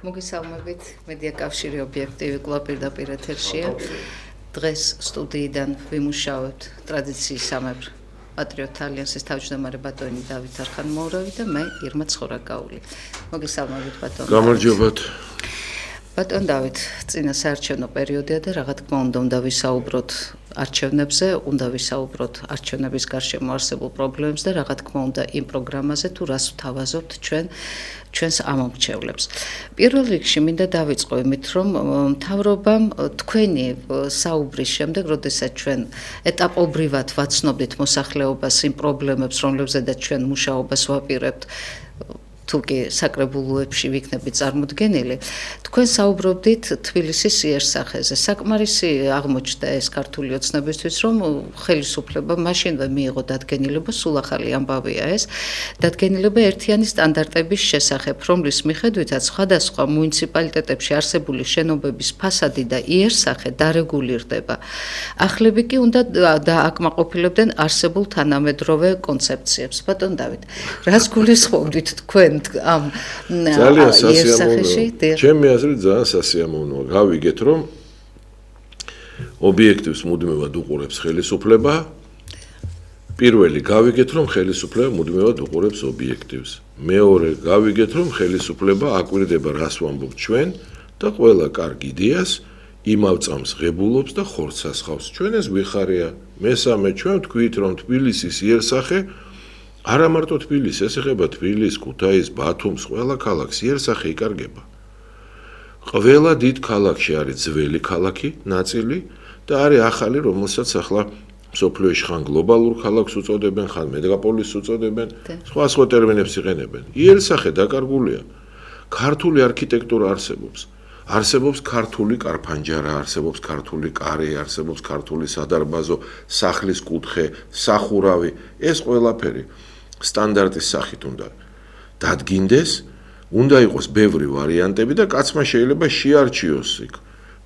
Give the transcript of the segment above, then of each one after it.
მოგესალმებით, მედია კავშირი ობიექტივი კლუბ-პირდაპირ ეთერშია. დღეს სტუდიიდან ვიმუშავებთ ტრადიციის სამეფო პატრიოტ ალიანსის თავმჯდომარე ბატონი დავით არხანმოურავი და მე ირმა ცხორაკაული. მოგესალმებით ბატონო. გამარჯობათ. ბატონ დავით, წინა საარჩევნო პერიოდია და რა თქმა უნდა ვისაუბროთ არჩევნებზე, უნდა ვისაუბროთ არჩევნების გარშემო არსებულ პრობლემებზე და რა თქმა უნდა იმ პროგრამაზე თუ რას ვთავაზობთ ჩვენს ამომრჩევლებს. პირველ რიგში მინდა დავიწყო იმით, რომ მთავრობამ თქვენი საუბრის შემდეგ, როდესაც ჩვენ ეტაპობრივად ვაცნობდით მოსახლეობას იმ პრობლემებს, რომლებზედაც ჩვენ მუშაობას ვაპირებთ, თუკი საკრებულოებში ვიქნებით წარმოდგენილი, თქვენ საუბრობდით თბილისის იერსახეზე. საკმარისი აღმოჩნდა ეს ქართული ოცნებისთვის, რომ ხელისუფლება მაშინვე მიიღო დადგენილება, სულ ახალი ამბავია ეს, დადგენილება ერთიანი სტანდარტების შესახებ, რომლის მიხედვითაც სხვადასხვა მუნიციპალიტეტებში არსებული შენობების ფასადი და იერსახე დარეგულირდება. ახლები კი უნდა დააკმაყოფილებდნენ არსებულ თანამედროვე კონცეფციებს. ბატონ დავით, რას გულისხმობთ თქვენ ამ იერსახეში? ჩემი აზრით ძალიან სასიამოვნოა. გავიგეთ, რომ ობიექტივს მუდმივად უყურებს ხელისუფლება. პირველი გავიგეთ, რომ ხელისუფლება მუდმივად უყურებს ობიექტივს. მეორე გავიგეთ, რომ ხელისუფლება აკვირდება რას ვამბობთ ჩვენ და ყველა კარგ იდეას იმავწამს ღებულობს და ხორცს ასხავს. ჩვენ ეს ვიხარია. მესამე ჩვენ ვთქვით, რომ თბილისის იერსახე არა მარტო თბილისს, ეს ეხება თბილისს, ქუთაისს, ბათუმს, ყველა ქალაქს იერსახე იკარგება. ყველა დიდ ქალაქში არის ძველი ქალაქი, ნაწილი და არის ახალი, რომელსაც ახლა მსოფლიოში ხან გლობალურ ქალაქს უწოდებენ, ხან მეგაპოლისს უწოდებენ, სხვა ტერმინებს იყენებენ. იერსახე დაკარგულია. ქართული არქიტექტურა არსებობს. არსებობს ქართული კარფანჯარა, არსებობს ქართული კარი, არსებობს ქართული სადარბაზო, სახლის კუთხე, სახურავი, ეს ყველაფერი სტანდარტის სახით უნდა დადგინდეს, უნდა იყოს ბევრი ვარიანტები და კაცმა შეიძლება შეარჩიოს იქ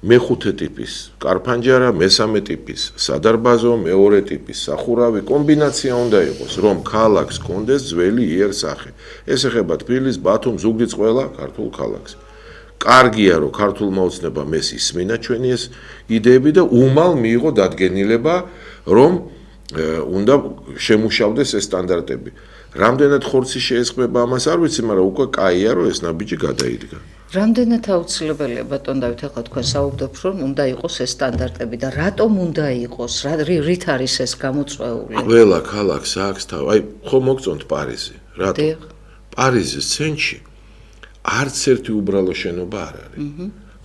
მეხუთე ტიპის კარფანჯარა, მესამე ტიპის სადარბაზო, მეორე ტიპის სახურავი, კომბინაცია უნდა იყოს, რომ ქალაქს კონდეს ძველი იერსახე. ეს ეხება თბილისს, ბათუმს, ზუგდიდს, ყველა ქართულ ქალაქს. კარგია, რომ ქართულმა ოცნებამ ეს ისმინა ჩვენი ეს იდეები და უმალ მიიღო დადგენილება, რომ უნდა შემუშავდეს ეს სტანდარტები. რამდენად ხორცი შეესხმება ამას არ ვიცი, მაგრამ უკვე კაია, რომ ეს ნაბიჯი გადაიდგა. რამდენად აუცილებელია ბატონ დავით, ახლა თქვენ საუბრობთ, რომ უნდა იყოს ეს სტანდარტები და რატომ უნდა იყოს, რით არის ეს გამოწვეული? ყველა ქალაქს აქვს აი ხო მოგწონთ პარიზი. რატომ? პარიზის ცენტრში არც ერთი უბრალო შენობა არ არის.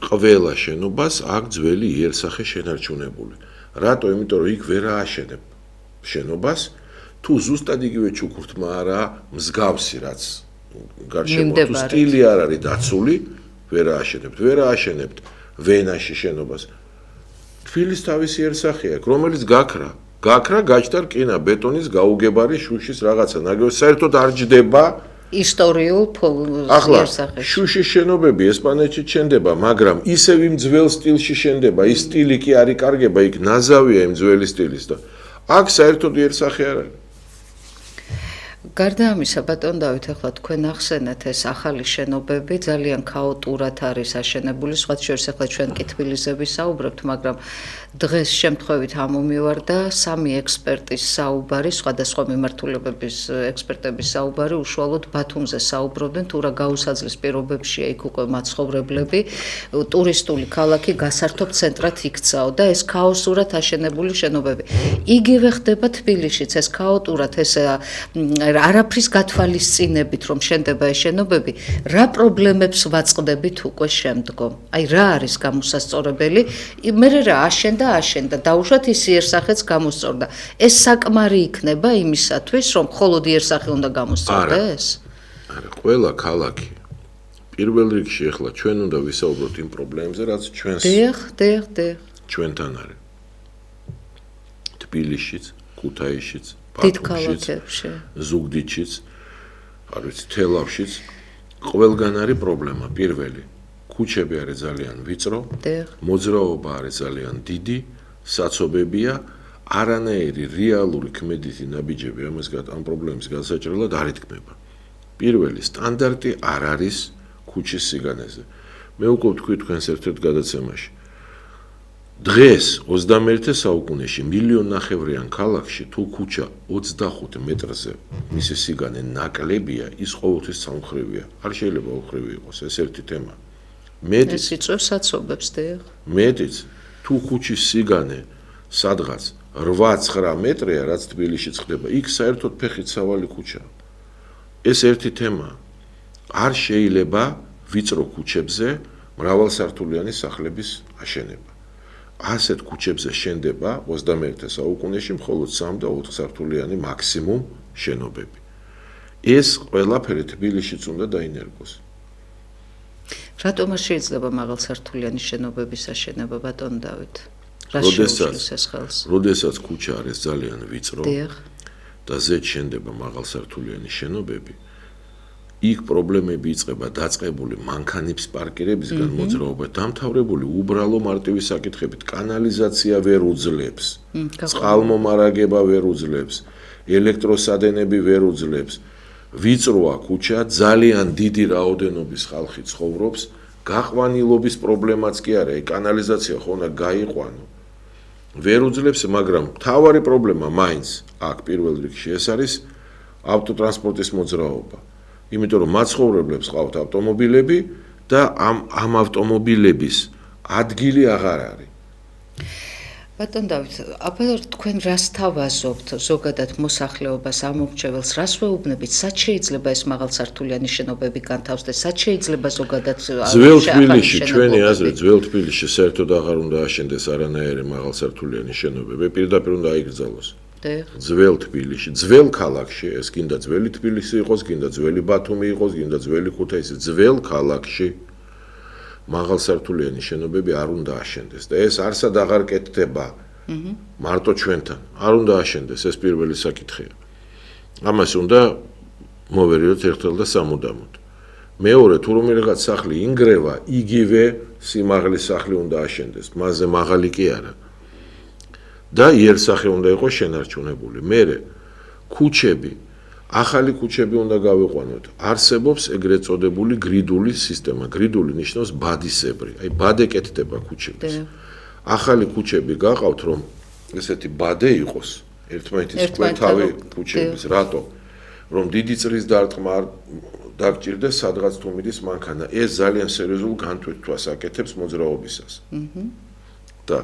ყველა შენობას აქვს ძველი იერსახე შენარჩუნებული. რატო? იმიტომ რომ იქ ვერ ააშენებ შენობას, თუ ზუსტად იგივე ჩუქურთმა არა მსგავსი რაც გარშემო თუ სტილი არ არის დაცული, ვერ ააშენებთ ვენაში შენობას. თბილისს თავისი იერსახე აქვს, რომელიც გაქრა გაჩნდა რკინა ბეტონის გაუგებარი შუშის რაღაცა, ნაგებობა საერთოდ არ ჯდება ისტორიულ იერსახეში. შუშის შენობები ესპანეთში შენდება, მაგრამ ისევ იმ ძველ სტილში შენდება, ის სტილი კი არ იკარგება, იქ ნაზავია იმ ძველი სტილის და აქ საერთოდ იერსახე არ არის. გარდა ამისა, ბატონ დავით, ახლა თქვენ ახსენეთ ეს ახალი შენობები ძალიან ქაოტურად არის აშენებული, სხვა შორის ახლა ჩვენ კი თბილისზე ვისაუბრებთ, მაგრამ დღეს შემთხვევით ამომივარდა სამი ექსპერტის საუბარი, სხვადასხვა მიმართულებების ექსპერტების საუბარი, უშუალოდ ბათუმზე საუბრობდნენ, თუ რა გაუსაძლის პირობებშია იქ უკვე მაცხოვრებლები, ტურისტული ქალაქი გასართობ ცენტრად იქცაო და ეს ქაოსურად აშენებული შენობები. იგივე ხდება თბილისშიც, ეს ქაოტურად, ეს არაფრის გათვალისწინებით, რომ შენდება ეს შენობები, რა პრობლემებს ვაწყდებით უკვე შემდგომ? აი რა არის გამოსასწორებელი? მე რა აშენდა, დაუშვათ ის იერსახეც გამოსწორდა. ეს საკმარი იქნება იმისათვის, რომ მხოლოდ იერსახე უნდა გამოსწორდეს? არა, ყველა ქალაქი პირველ რიგში ახლა ჩვენ უნდა ვისაუბროთ იმ პრობლემებზე, რაც ჩვენთან არის. თბილისშიც, ქუთაისშიც, ბათუმშიც, ზუგდიდშიც, არ ვიცი, თელავშიც, ყველგან არის პრობლემა. პირველი, ქუჩები არის ძალიან ვიწრო, მოძრაობა არის ძალიან დიდი, საცობებია, არანაირი რეალური ქმედითი ნაბიჯები ამ პრობლემის განსაჭრელად არ ითქმება. პირველი სტანდარტი არ არის ქუჩის სიგანეზე. მე უკვე ვთქვი თქვენს ერთ-ერთ გადაცემაში. დღეს 21 საუკუნეში 1.5 მილიონიან ქალაქში თუ ქუჩა 25 მეტრზე მისი სიგანე ნაკლებია, ის ყოველთვის სამმხრივია. არ შეიძლება ოხრივი იყოს, ეს ერთი თემა. ეს იწვევს საცობებს დიახ. მეტიც თუ ქუჩის სიგანე სადღაც 8-9 მეტრია, რაც თბილისში ხდება, იქ საერთოდ ფეხით სავალი ქუჩაა. ეს ერთი თემა. არ შეიძლება ვიწრო ქუჩებზე მრავალსართულიანი სახლების აშენება. ასეთ ქუჩებზე შენდება 21 საუკუნეში მხოლოდ 3 და 4 სართულიანი მაქსიმუმ შენობები. ეს ყველაფერი თბილისშიც უნდა დაინერგოს. რატომ არ შეიძლება მაღალსართულიანი შენობების აშენება, ბატონ დავით? რა შეუძლებს ეს ხელს? როდესაც ქუჩა არის ძალიან ვიწრო დიახ. და ზედ შენდება მაღალსართულიანი შენობები, იქ პრობლემები იწყება დაწყებული მანქანების პარკირებისგან მოძრაობა, დამთავრებული უბრალო მარტივი საკითხებით, კანალიზაცია ვერ უძლებს, წყალმომარაგება ვერ უძლებს, ელექტროსადენები ვერ უძლებს. ვიწროა ქუჩა, ძალიან დიდი რაოდენობის ხალხი ცხოვრობს, გაყვანილობის პრობლემაც კი არა, კანალიზაცია ხო უნდა გაიყვანო. ვერ უძლებს, მაგრამ მთავარი პრობლემა მაინც აქ პირველ რიგში ეს არის ავტოტრანსპორტის მოძრაობა. იმიტომ რომ მაცხოვრებლებს ყავთ ავტომობილები და ამ ავტომობილების ადგილი აღარ არის. ბატონ დავით, აბა თქვენ რას თავაზობთ ზოგადად მოსახლეობას ამომრჩეველს, რას ვეუბნებით, სად შეიძლება ეს მაღალსართულიანი შენობები განთავსდეს, სად შეიძლება ზოგადად ძველ თბილისში, ჩვენი აზრით, ძველ თბილისში საერთოდ აღარ უნდა აშენდეს არანაირი მაღალსართულიანი შენობები, პირდაპირ უნდა აიგრძალოს. ძველ თბილისში, ძველ ქალაქში, ეს გინდა ძველი თბილისი იყოს, გინდა ძველი ბათუმი იყოს, გინდა ძველი ქუთაისი, ძველ ქალაქში მაღალსართულიანი შენობები არ უნდა აშენდეს და ეს არსად აღარ კეთდება. მარტო ჩვენთან არ უნდა აშენდეს, ეს პირველი საკითხია. ამას უნდა მოვერიოთ ერთხელ და სამუდამოდ. მეორე, თუ რომელიღაც სახლი ინგრევა, იგივე სიმაღლის სახლი უნდა აშენდეს, მასზე მაღალი კი არა. და იერსახე უნდა იყოს შენარჩუნებული. მერე ქუჩები, ახალი ქუჩები უნდა გავიყვანოთ. არსებობს ეგრეთ წოდებული გრიდული სისტემა. გრიდული ნიშნავს ბადისებრი. აი ბადე კეთდება ქუჩების. ახალი ქუჩები გაყავთ, რომ ესეთი ბადე იყოს, ერთმანეთის კვეთავი ქუჩების. რატო? რომ დიდი წრის დარტყმა არ დაგჭირდეს სადღაც თუ მიდის მანქანა. ეს ძალიან სერიოზულ განთვითვას აკეთებს მოძრაობისას. და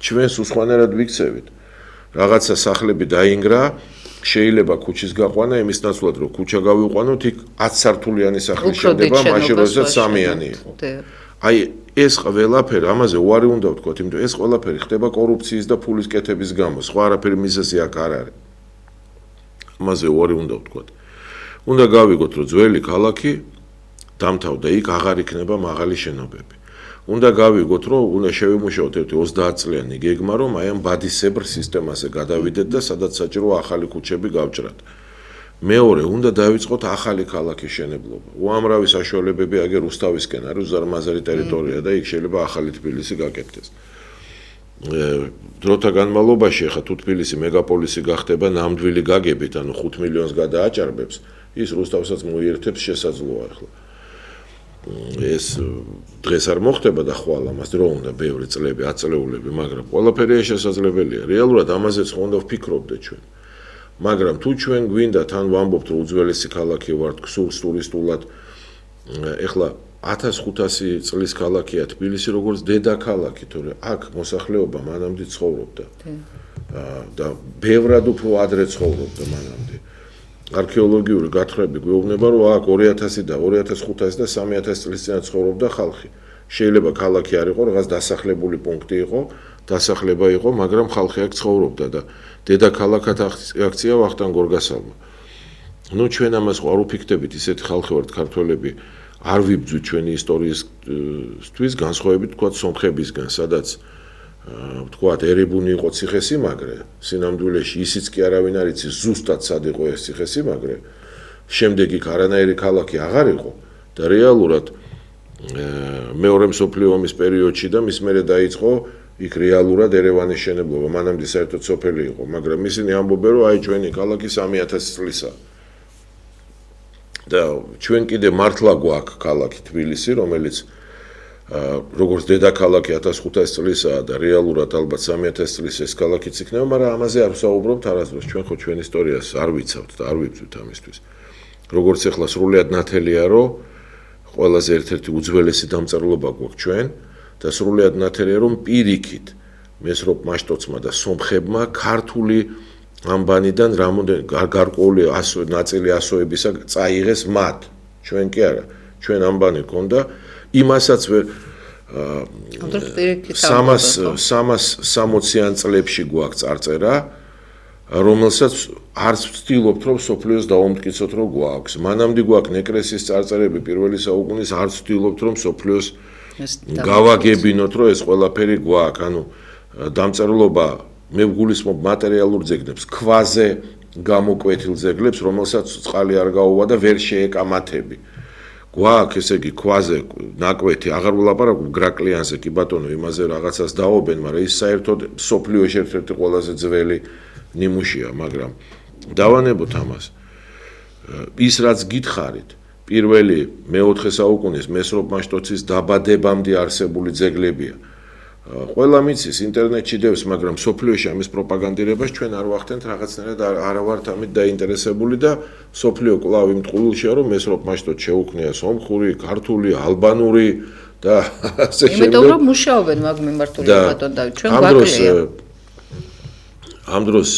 ჩვენს უცხოენად ვიქცევით. რაღაცა სახლები დაინგრა, შეიძლება ქუჩის გაყვანა, იმის ნაცვლად რომ ქუჩა გავიყვანოთ, იქ 10 სართულიანი სახლი შენდება, მაშინ როდესაც სამიანი იყო. აი ეს ყველაფერი, ამაზე უარი უნდა ვთქვათ, იმიტომ ეს ყველაფერი ხდება კორუფციის და ფულის კეთების გამო, სხვა არაფერი მიზეზი აქ არ არის. ამაზე უარი უნდა ვთქვათ. უნდა გავიგოთ, რომ ძველი ქალაქი დამთავრდა, იქ აღარ იქნება მაღალი შენობები. უნდა გავიგოთ, რომ უნდა შევიმუშაოთ ერთი 30 წლიანი გეგმა, რომ აი ამ ბადისებრ სისტემაზე გადავიდეთ და სადაც საჭიროა ახალი ქუჩები გავჭრათ. მეორე, უნდა დავიწყოთ ახალი ქალაქის შენებლობა. უამრავი საშუალებები აგერ რუსთავისკენ არის უზარმაზარი ტერიტორია და იქ შეიძლება ახალი თბილისი გაკეთდეს. დროთა განმავლობაში ახლა თუ თბილისი მეგაპოლისი გახდება ნამდვილი გაგებით, ანუ 5 მილიონს გადააჭარბებს, ის რუსთავსაც მოიერთებს შესაძლოა ახლა. ეს დღეს არ მოხდება და ხვალ ამას დრო უნდა ბევრი წლები, აწლეულები, მაგრამ ყველაფერია შესაძლებელია. რეალურად ამაზეც უნდა ვფიქრობდეთ ჩვენ. მაგრამ თუ ჩვენ გვინდა თან ვამბობთ, რომ უძველესი ქალაქი ვართ, გსურს ტურისტულად, ეხლა 1500 წლის ქალაქია თბილისი, როგორც დედაქალაქი, თორე აქ მოსახლეობა მანამდე ცხოვრობდა. და ბევრად უფრო ადრე ცხოვრობდა მანამდე. არქეოლოგიური გათხრები გვეუბნება, რომ აქ 2000 და 2500 და 3000 წლის წინ ცხოვრობდა ხალხი. შეიძლება ქალაქი არ იყო, რაღაც დასახლებული პუნქტი იყო, დასახლება იყო, მაგრამ ხალხი აქ ცხოვრობდა და დედაქალაქად აქცია ვახტანგ გორგასალმა. ნუ ჩვენ ამას არ უფიქრდებით, ისეთი ხალხი ვართ ქართველები, არ ვიბძვით ჩვენი ისტორიისთვის, განსხვავებით თქვა სომხებისგან, სადაც ვთქვათ, ერებუნი იყო ციხესიმაგრე, სინამდვილეში ისიც კი არავინ არ იცის ზუსტად სად იყო ეს ციხესიმაგრე. შემდეგ იქ არანაირი ქალაქი აღარ იყო და რეალურად მეორე მსოფლიო ომის პერიოდში და მის მერე დაიწყო იქ რეალურად ერევანის შენებლობა. მანამდე საერთოდ სოფელი იყო, მაგრამ ისინი ამბობენ, რომ აი ჩვენი ქალაქი 3000 წლისაა. და ჩვენ კიდე მართლა გვაქვს ქალაქი თბილისი, რომელიც როგორც დედაქალაქი 1500 წლისაა და რეალურად ალბათ 3000 წლის ეს ქალაქიც იქნება, მაგრამ ამაზე არ ვსაუბრობთ არასდროს. ჩვენ ხო ჩვენ ისტორიას არ ვიცავთ და არ ვიბრძვით ამისთვის. როგორც ახლა სრულიად ნათელია, რომ ყველაზე ერთ-ერთი უძველესი დამწერლობა გვაქვს ჩვენ და სრულიად ნათელია, რომ პირიქით მესროპ მაშტოცმა და სომხებმა ქართული ამბანიდან რამოდენ გარკვეული ნაწილი ასოებისა წაიღეს მათ. ჩვენ კი არა. ჩვენ ამბანი ქონდა იმასაც ვერ 360-იან წლებში გვაქვს წარწერა, რომელსაც არც ვცდილობთ რომ სოფლიოს დავამტკიცოთ რომ გვაქვს. მანამდე გვაქვს ნეკრესის წარწერები პირველი საუკუნის, არც ვცდილობთ რომ სოფლიოს გავაგებინოთ რომ ეს ყველაფერი გვაქვს. ანუ დამწერლობა მე ვგულისხმობ მატერიალურ ძეგლებს, ქვაზე გამოკვეთილ ძეგლებს, რომელსაც წყალი არ გაუვა და ვერ შეეკამათები. გვაქვს ესე იგი ქვაზე ნაკვეთი, აღარ ვლაპარაკობ გრაკლიანზე, კი ბატონო, იმაზე რაღაცას დაობენ, მაგრამ ის საერთოდ სოფლიოში ერთ-ერთი ყველაზე ძველი ნიმუშია, მაგრამ დავანებოთ ამას. ის რაც გითხარით, პირველი მე-4 საუკუნის მესროპ მაშტოცის დაბადებამდე არსებული ძეგლებია. ყველა მიცის ინტერნეტში დევს, მაგრამ სოფლიოში ამის პროპაგანდირებას ჩვენ არ ვახდენთ, რაღაცნაირად არ ვართ ამით დაინტერესებული და სოფლიო კვლავ იმ ტყუილშია, რომ მესროპ მაშტოც შეუქმნია სომხური, ქართული, ალბანური და ასე შემდეგ. იმიტომ რომ მუშაობენ მაგ მიმართულებით ბატონ დავით, ჩვენ გვაკლია. ამ დროს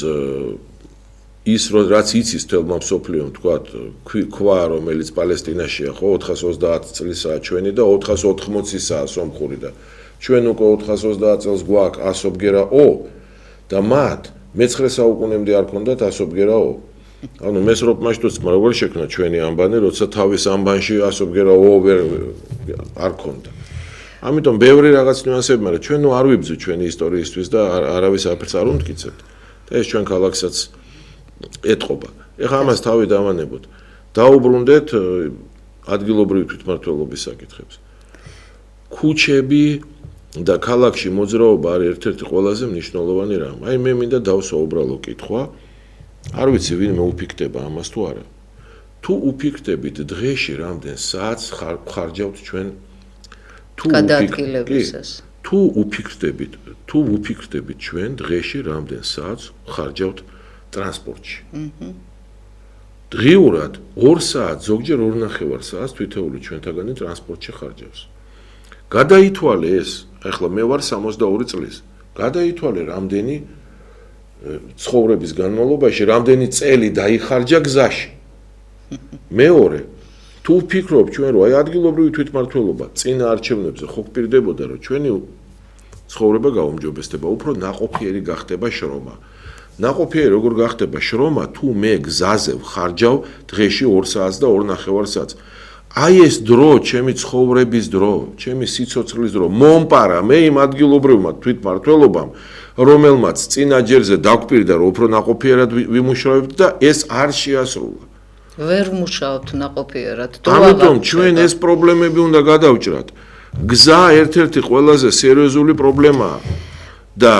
ის რაც იცის თელმა სოფლიომ, თქვათ, ქვა, რომელიც პალესტინაშია, ხო, 430 წლისაა ჩვენი და 480-ისაა სომხური და ჩვენ უკვე 430 წელს გვაქვს ასობგერაო და მათ მე-9 საუკუნემდე არ ქონდათ ასობგერაო. ანუ მესროპ მაშტოცმა როგორ შექმნა ჩვენი ამბანი, როცა თავის ამბანში ასობგერაო არ ქონდა. ამიტომ ბევრი რაღაც ნიუანსები, მაგრამ ჩვენ არ ვიბრძვით ჩვენი ისტორიისთვის და არავის არაფერს არ უმტკიცებთ. და ეს ჩვენ ქალაქსაც ეთყობა. ეხლა ამას თავი დავანებოთ. დაუბრუნდეთ ადგილობრივი თვითმმართველობის საკითხებს. ქუჩები და ქალაქში მოძრაობა არის ერთ-ერთი ყველაზე მნიშვნელოვანი რამ. აი მე მინდა დავსვა უბრალო კითხვა. არ ვიცი ვინმე უფიქრდება ამას თუ არა. თუ უფიქრდებით დღეში რამდენ საათს ხარჯავთ ჩვენ გადაადგილებისას. თუ უფიქრდებით ჩვენ დღეში რამდენ საათს ხარჯავთ ტრანსპორტში. დღიურად 2 საათს, ზოგჯერ 2.5 საათს თითოეული ჩვენთაგანი ტრანსპორტში ხარჯავს. გადაითვალე ეს, ახლა მე ვარ 62 წლის. გადაითვალე რამდენი ცხოვრების განმავლობაში, რამდენი წელი დაიხარჯა გზაში. მეორე, თუ ვფიქრობ ჩვენ რომ აი ადგილობრივი თვითმმართველობა წინა არჩევნებზე ხო გპირდებოდა რომ ჩვენი ცხოვრება გაუმჯობესდება, უფრო ნაყოფიერი გახდება შრომა. ნაყოფიერი როგორ გახდება შრომა, თუ მე გზაზე ვხარჯავ დღეში 2 საათს და 2.5 საათს. აი ეს დრო, ჩემი ცხოვრების დრო, ჩემი სიცოცხლის დრო, მომპარა მე იმ ადგილობრივმა თვითმმართველობამ, რომელმაც წინა ჯერზე დაგვპირდა, რომ უფრო ნაყოფიერად ვიმუშავებთ და ეს არ შეასრულა. ვერ მუშაობთ ნაყოფიერად. ამიტომ ჩვენ ეს პრობლემები უნდა გადავჭრათ. გზა ერთ-ერთი ყველაზე სერიოზული პრობლემაა და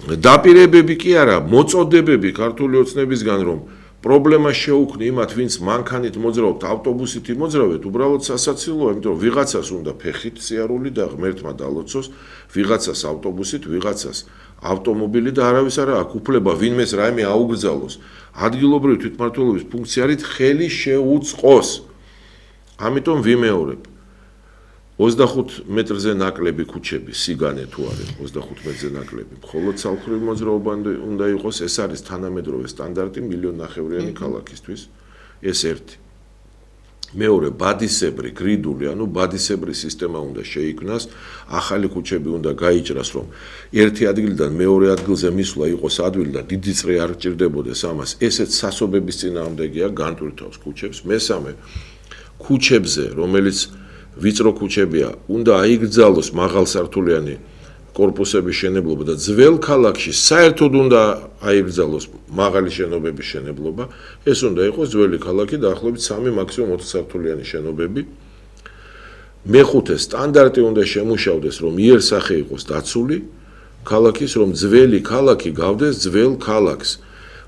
დაპირებები კი არა, მოწოდებები ქართული ოცნებისგან, რომ პრობლემა შეუქმნი იმათ, ვინც მანქანით მოძრაობთ, ავტობუსით მოძრაობთ, უბრალოდ სასაცილოა, იმიტომ რომ ვიღაცას უნდა ფეხით სიარული და ღმერთმა დალოცოს, ვიღაცას ავტობუსით, ვიღაცას ავტომობილი და არავის არა აქვს უფლება ვინმეს რაიმე აუგრძალოს. ადგილობრივი თვითმმართველობის ფუნქციით ხელი შეუწყოს. ამიტომ ვიმეორებ. 25 მეტრზე ნაკლები ქუჩები, სიგანე თუ არის 25 მეტრზე ნაკლები. მხოლოდ ცალკრივი მოძრაობა უნდა იყოს, ეს არის თანამედროვე სტანდარტი 1.5 მილიონი ქალაქისთვის. ეს ერთი. მეორე, ბადისებრი, გრიდული, ანუ ბადისებრი სისტემა უნდა შეიქმნას, ახალი ქუჩები უნდა გაიჭრას, რომ ერთი ადგილიდან მეორე ადგილზე მისვლა იყოს ადვილი და დიდი წრე არ გჭირდებოდეს ამას. ესეც სასობების წინააღმდეგია, განტვირთავს ქუჩებს. მესამე, ქუჩებზე, რომელიც ვიწრო ქუჩებია, უნდა აიგრძალოს მაღალსართულიანი корпусების შენებლობა და ძველ ქალაქში საერთოდ უნდა აიგრძალოს მაღალი შენობების შენებლობა. ეს უნდა იყოს ძველი ქალაქი დაახლოებით 3 მაქსიმუმ 4 სართულიანი შენობები. მეხუთე, სტანდარტი უნდა შემუშავდეს, რომ იერსახე იყოს დაცული ქალაქის, რომ ძველი ქალაქი გავდეს ძველ ქალაქს.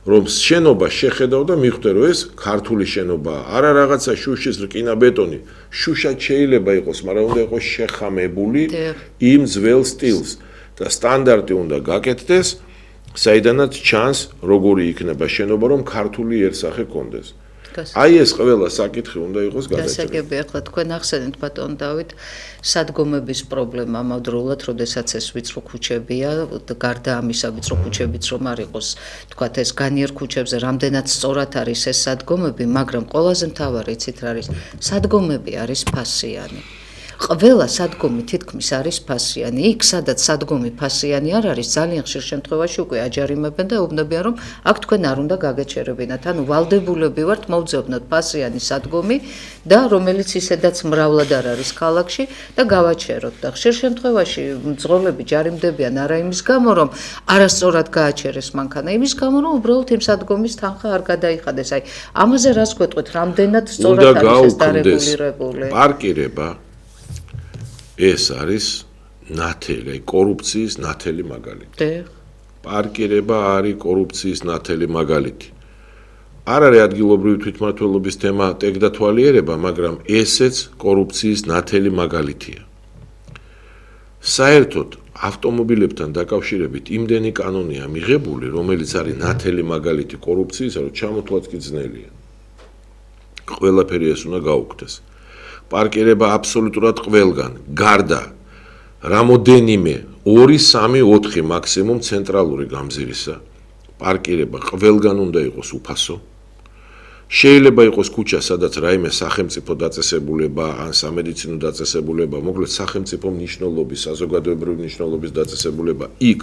რომ შენობა შეხედავ და მიხვდე რომ ეს ქართული შენობაა, არა რაღაცა შუშის რკინა-ბეტონი. შუშად შეიძლება იყოს, მაგრამ უნდა იყოს შეხამებული იმ ძველ სტილს და სტანდარტი უნდა გაკეთდეს, საიდანაც ჩანს როგორი იქნება შენობა, რომ ქართული იერსახე კონდეს. აი ეს ყველა საკითხი უნდა იყოს გადაჭრილი. გასაგებია, ახლა თქვენ ახსენეთ ბატონ დავით, სადგომების პრობლემა ამავდროულად, როდესაც ეს ვიწრო ქუჩებია, გარდა ამისა ვიწრო ქუჩებიც რომ არ იყოს, თქვათ ეს განიერ ქუჩებზე რამდენად სწორად არის ეს სადგომები, მაგრამ ყველაზე მთავარი იცით რა არის? სადგომები არის ფასიანი. ყველა სადგომი თითქმის არის ფასიანი. იქ სადაც სადგომი ფასიანი არ არის, ძალიან ხშირ შემთხვევაში უკვე აჯარიმებენ და ეუბნებიან, რომ აქ თქვენ არ უნდა გაგეჩერებინათ. ანუ ვალდებულები ვართ მოვძებნოთ ფასიანი სადგომი და რომელიც ისედაც მრავლად არ არის ქალაქში და გავაჩეროთ. და ხშირ შემთხვევაში მძღოლები ჯარიმდებიან არა იმის გამო, რომ არასწორად გააჩერეს მანქანა, იმის გამო, რომ უბრალოდ იმ სადგომის თანხა არ გადაიხადეს. აი, ამაზე რას გვეტყვით, რამდენად სწორად არის ეს დარეგულირებული? პარკირება ეს არის ნათელი, კორუფციის ნათელი მაგალითი. პარკირება არის კორუფციის ნათელი მაგალითი. არ არის ადგილობრივი თვითმმართველობის თემა ტექდათვალიერება, მაგრამ ესეც კორუფციის ნათელი მაგალითია. საერთოდ ავტომობილებთან დაკავშირებით იმდენი კანონია მიღებული, რომელიც არის ნათელი მაგალითი კორუფციისა, რომ ჩამოთვლაც კი ძნელია. ყველაფერი ეს უნდა გაუქმდეს. პარკირება აბსოლუტურად ყველგან, გარდა რამოდენიმე 2, 3, 4 მაქსიმუმ ცენტრალური გამზირისა. პარკირება ყველგან უნდა იყოს უფასო. შეიძლება იყოს ქუჩა, სადაც რაიმე სახელმწიფო დაწესებულება ან სამედიცინო დაწესებულება, მოკლედ სახელმწიფო მნიშვნელობის, საზოგადოებრივი მნიშვნელობის დაწესებულება, იქ